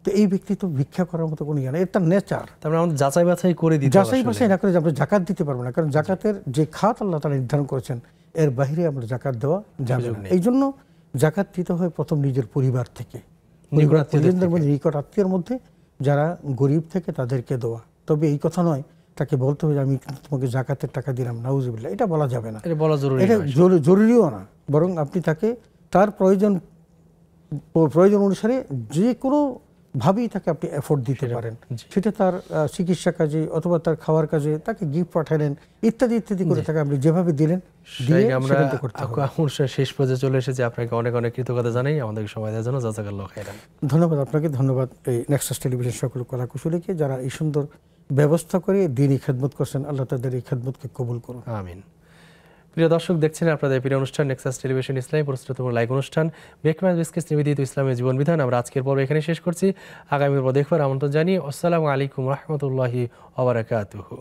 তো এই ব্যক্তি তো ভিক্ষা করার মতো কোনো জ্ঞান, এটা নেচার। তারপরে আমাদের যাচাই বাছাই করে দিতে, যাচাই বাছাই না করে আমরা জাকাত দিতে পারবো না, কারণ জাকাতের যে খাত আল্লাহ তাআলা নির্ধারণ করেছেন এর বাইরে আমরা জাকাত দেওয়া যাবে না। এই জন্য জাকাত দিতে হয় প্রথম নিজের পরিবার থেকে, নিকট আত্মীয়ের মধ্যে যারা গরিব থেকে তাদেরকে দেওয়া। তবে এই কথা নয় তাকে বলতে হবে আমি তোমাকে জাকাতের টাকা দিলাম, নাউজুবিল্লাহ, এটা বলা যাবে না, এটা জরুরিও না। বরং আপনি তাকে তার প্রয়োজন অনুসারে যে কোনো ভাবেই তাকে আপনি এফোর্ট দিতে পারেন, সেটা তার চিকিৎসা কাজে অথবা তার খাওয়ার কাজে, তাকে গিফট পাঠালেন ইত্যাদি ইত্যাদি করে তাকে আপনি যেভাবে দিলেন। আমরা শেষ পর্যায়ে চলে এসেছি, আপনাকে অনেক অনেক কৃতজ্ঞতা জানাই আমাদের সময় দেওয়ার জন্য। জাযাকাল্লাহু খাইরান। ধন্যবাদ আপনাকে, ধন্যবাদ এই নেক্সাস টেলিভিশন সকল কলাকুশলীকে যারা এই সুন্দর ব্যবস্থা করে দিনই খেদমত করছেন। আল্লাহ তাদের এই খেদমতকে কবুল করুন, আমিন। প্রিয় দর্শক, দেখছেন আপনাদের প্রিয় অনুষ্ঠান নেক্সাস টেলিভিশন ইসলামী প্রস্তুত লাইভ অনুষ্ঠান ব্রেকফাস্ট বিস্কিট নিবেদিত ইসলামের জীবন বিধান। আমরা আজকের পর্ব এখানে শেষ করছি। আগামী পর্ব দেখবার আমন্ত্রণ জানিয়ে আসসালামু আলাইকুম রহমতুল্লাহি ওয়া বারাকাতুহু।